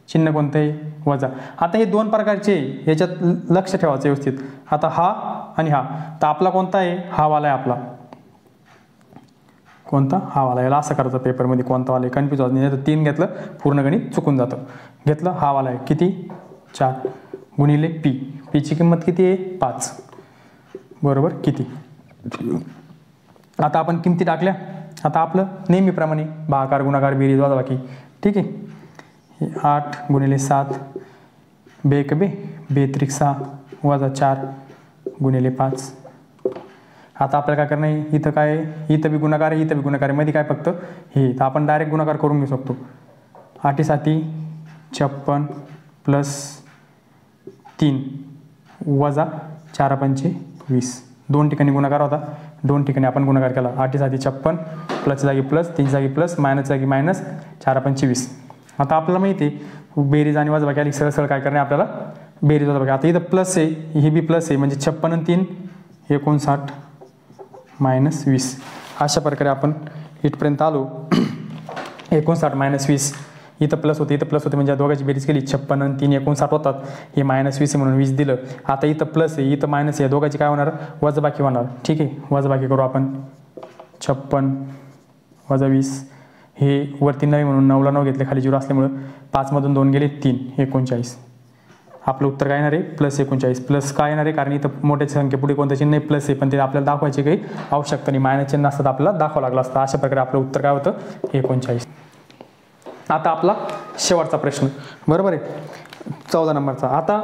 चिन्ह कोणतं आहे वजा. आता हे 2 प्रकारचे याच्यात लक्ष ठेवायचं व्यवस्थित. आता हा आणि हा तर आपला कोणता आहे हा वाला आहे आपला कोणता? हा वाला. याला असं करायचं पेपरमध्ये, कोणता वाला आहे कन्फ्यूज होत नाही. तर 3 घेतलं पूर्ण गणित चुकून जातं. घेतलं हा वाला आहे किती 4 गुणिले पी. पीची किंमत किती आहे 5 बरोबर किती. आता आपण किमती टाकल्या. आता आपलं नेहमीप्रमाणे भागाकार गुणाकार बेरीज वजाबाकी. ठीक आहे. 8 गुणिले 7 बे एक बे बे त्रिक 6 वजा 4 गुणिले 5. आता आपल्याला काय करणं आहे, इथं काय आहे, इथं बी गुणाकार आहे, इथं बी गुणाकार आहे, मध्ये काय फक्त हे. तर आपण डायरेक्ट गुणाकार करून घेऊ शकतो. 8 7 56 प्लस 3 वजा 4 5 20. 2 ठिकाणी गुणाकार होता, 2 ठिकाणी आपण गुणाकार केला. 8 7 56 प्लस जागी प्लस, 3 जागी प्लस, मायनस जागी मायनस, 4 5 20. आता आपल्याला माहिती आहे बेरीज आणि वजाबाकी आली सरळ सरळ काय करणे आपल्याला बेरीज वजाबाकी. आता इथं प्लस आहे, ही बी प्लस आहे, म्हणजे 56 आणि 3 59 मायनस 20. अशा प्रकारे आपण इथपर्यंत आलो. 59 मायनस 20 इथं प्लस होते, इथं प्लस होते, म्हणजे दोघांची बेरीज केली. 56 आणि 3 59 होतात, हे मायनस 20 आहे म्हणून 20 दिलं. आता इथं प्लस आहे, इथं मायनस आहे, दोघांची काय होणार वजाबाकी होणार. ठीक आहे, वजाबाकी करू आपण. 56 वजा 20 हे वरती 9 म्हणून 9ला 9 घेतले, खाली 0 असल्यामुळं 5 मधून 2 गेले 3 39. आपलं उत्तर काय येणार आहे प्लस 39. प्लस काय येणार आहे कारण इथं मोठ्या संख्ये पुढे कोणतं चिन्ह आहे प्लस आहे, पण ते आपल्याला दाखवायचे काही आवश्यकता नाही. मायनस चिन्ह असतात आपल्याला दाखवावं लागलं असतं. अशा प्रकारे आपलं उत्तर काय होतं 39. आता आपला शेवटचा प्रश्न बरोबर आहे 14 नंबरचा. आता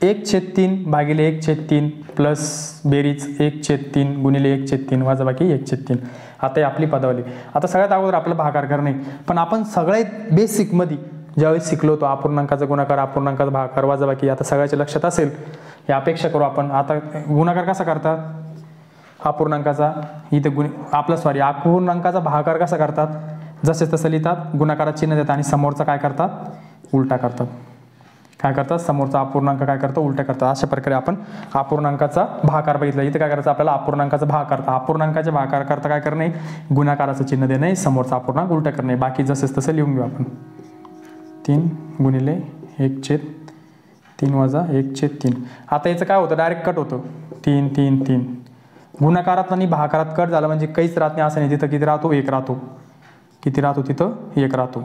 1/3 भागिले 1/3 प्लस बेरीज 1/3 गुणिले 1/3 वजाबाकी 1/3. आता ही आपली पदावली. आता सगळ्यात अगोदर आपलं भागाकार करणे, पण आपण सगळ्यात बेसिकमध्ये ज्यावेळेस शिकलो होतो अपूर्णांकाचा गुणाकार अपूर्णांकाचा भागाकार वजाबाकी, आता सगळ्याच्या लक्षात असेल हे अपेक्षा करू आपण. आता गुणाकार कसा करतात अपूर्णांकाचा, इथं अपूर्णांकाचा भागाकार कसा करतात, जसे तसं लिहितात, गुणाकारात चिन्ह देतात आणि समोरचा काय करतात उलटा करतात. काय करतात समोरचा अपूर्णांक काय करतो उलटा करतात. अशा प्रकारे आपण अपूर्णांकाचा भागाकार बघितला. इथे काय करायचं आपल्याला अपूर्णांकाचा भागाकार करता, अपूर्णांकाच्या भागाकार करता काय करणे गुणाकाराचं चिन्ह देणे, समोरचा अपूर्णांक उलटा करणे. बाकी जसेच तसं लिहून घेऊ आपण. 3 गुणिले 1/3 वजा 1/3. आता याचं काय होतं डायरेक्ट कट होतं 3 3 3. गुणाकारात आणि भागाकारात कट झाला म्हणजे काहीच राहत नाही असं नाही. तिथं किती राहतो 1 राहतो. किती राहतो तिथं 1 राहतो.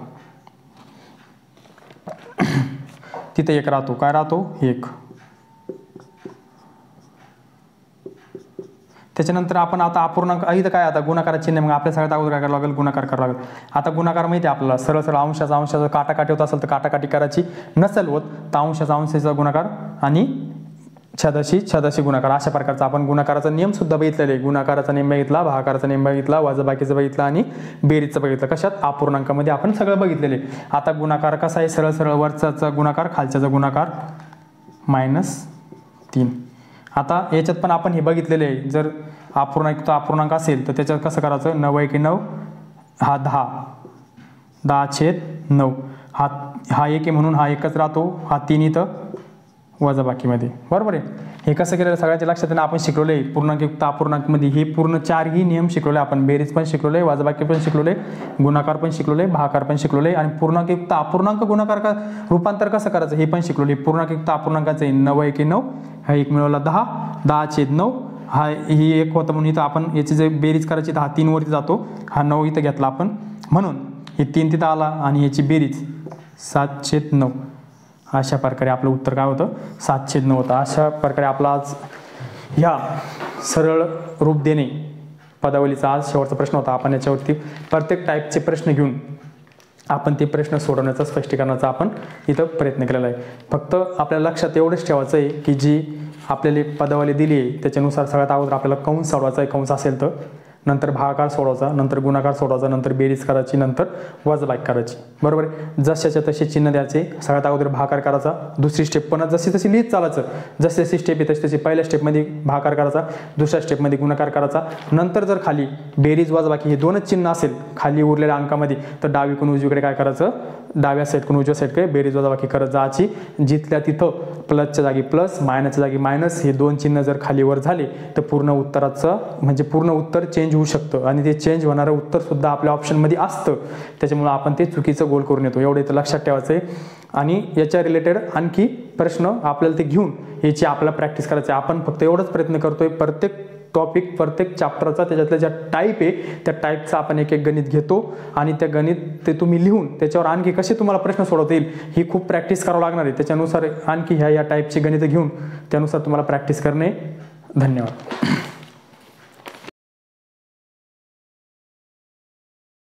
तिथं 1 राहतो. काय राहतो 1. त्याच्यानंतर आपण आता अपूर्णांक इथं काय आता गुणाकाराचे चिन्ह, मग आपल्या सगळ्यात अगोदर काय करावं लागेल गुणाकार करावा लागेल. आता गुणाकार माहिती आहे आपल्याला सरळ सरळ अंशाचा काटाकाटी होत असेल तर काटाकाटी करायची, नसेल होत तर अंशाचा गुणाकार आणि छदाशी गुणाकार. अशा प्रकारचा आपण गुणाकाराचा नियम सुद्धा बघितलेला आहे. गुणाकाराचा नियम बघितला, भागाकाराचा नियम बघितला, वजाबाकीचा बघितला आणि बेरीजचं बघितलं. कशात अपूर्णांकामध्ये आपण सगळं बघितलेले. आता गुणाकार कसा आहे सरळ सरळ वरचा गुणाकार खालच्याचा गुणाकार -3. आता याच्यात पण आपण हे बघितलेले आहे, जर अपूर्णांक असेल तर त्याच्यात कसं करायचं 9 × 9 हा 10 10/9. हा 1 आहे म्हणून हा 1च राहतो, हा 3 इथं वजाबाकीमध्ये बरोबर आहे. हे कसं केलेलं सगळ्याच्या लक्षात येणं आपण शिकवलं आहे. पूर्णांकयुक्त अपूर्णांकमध्ये हे पूर्ण 4ही नियम शिकवले आपण. बेरीज पण शिकवले, वजाबाकी पण शिकवले, गुणाकार पण शिकवले, भागाकार पण शिकवले आणि पूर्णांकयुक्त अपूर्णांक गुणाकार का रूपांतर कसं करायचं हे पण शिकवले. पूर्णांकयुक्त अपूर्णांकाचे 9 × 9 हा 1 मिळवला 10 10/9. हा ही 1 होता म्हणून इथं आपण याची जे बेरीज करायची तर हा 3 वरती जातो, हा 9 इथं घेतला आपण म्हणून हे 3 तिथं आला आणि याची बेरीज 7/9. अशा प्रकारे आपलं उत्तर काय होतं 7/9 होतं. अशा प्रकारे आपला आज ह्या सरळ रूप देणे पदावलीचा आज शेवटचा प्रश्न होता. आपण याच्यावरती प्रत्येक टाईपचे प्रश्न घेऊन आपण ते प्रश्न सोडवण्याचा स्पष्टीकरणाचा आपण इथं प्रयत्न केलेला आहे. फक्त आपल्या लक्षात एवढंच ठेवायचं आहे की जी आपल्याला पदावली दिली आहे त्याच्यानुसार सगळ्यात अगोदर आपल्याला कंस सोडवायचा आहे, कंस असेल तर नंतर भागाकार सोडवायचा, नंतर गुणाकार सोडवायचा, नंतर बेरीज करायची, नंतर वजाबाकी करायची बरोबर आहे. जशाच्या तसे चिन्ह द्यायचे. सगळ्यात अगोदर भागाकार करायचा, दुसरी स्टेप पण जशी तशी लिहित चालायचं. जशी जशी स्टेप आहे तशी तशी पहिल्या स्टेपमध्ये भागाकार करायचा, दुसऱ्या स्टेपमध्ये गुणाकार करायचा. नंतर जर खाली बेरीज वजाबाकी हे दोनच चिन्ह असेल खाली उरलेल्या अंकामध्ये तर डावीकडून उजवीकडे काय करायचं, डाव्या साईडकडून उजव्या साईडकडे बेरीज वजाबाकी करत जायची. जिथल्या तिथं प्लसच्या जागी प्लस, मायनसच्या जागी मायनस हे दोन चिन्ह जर खाली वर झाले तर पूर्ण उत्तराचं म्हणजे पूर्ण उत्तर चेंज होऊ शकतं आणि ते चेंज होणारं उत्तर सुद्धा आपल्या ऑप्शनमध्ये असतं. त्याच्यामुळे आपण ते चुकीचं गोल करून येतो. एवढं इथं लक्षात ठेवायचं आहे. आणि याच्या रिलेटेड आणखी प्रश्न आपल्याला ते घेऊन याची आपल्याला प्रॅक्टिस करायची आहे. आपण फक्त एवढंच प्रयत्न करतोय प्रत्येक टॉपिक प्रत्येक चॅप्टरचा त्याच्यातल्या ज्या टाईप आहे त्या टाईपचा आपण एक एक गणित घेतो आणि त्या गणित ते तुम्ही लिहून त्याच्यावर आणखी कसे तुम्हाला प्रश्न सोडवता येईल ही खूप प्रॅक्टिस करावं लागणार आहे. त्याच्यानुसार आणखी ह्या टाईपची गणितं घेऊन त्यानुसार तुम्हाला प्रॅक्टिस करणे. धन्यवाद.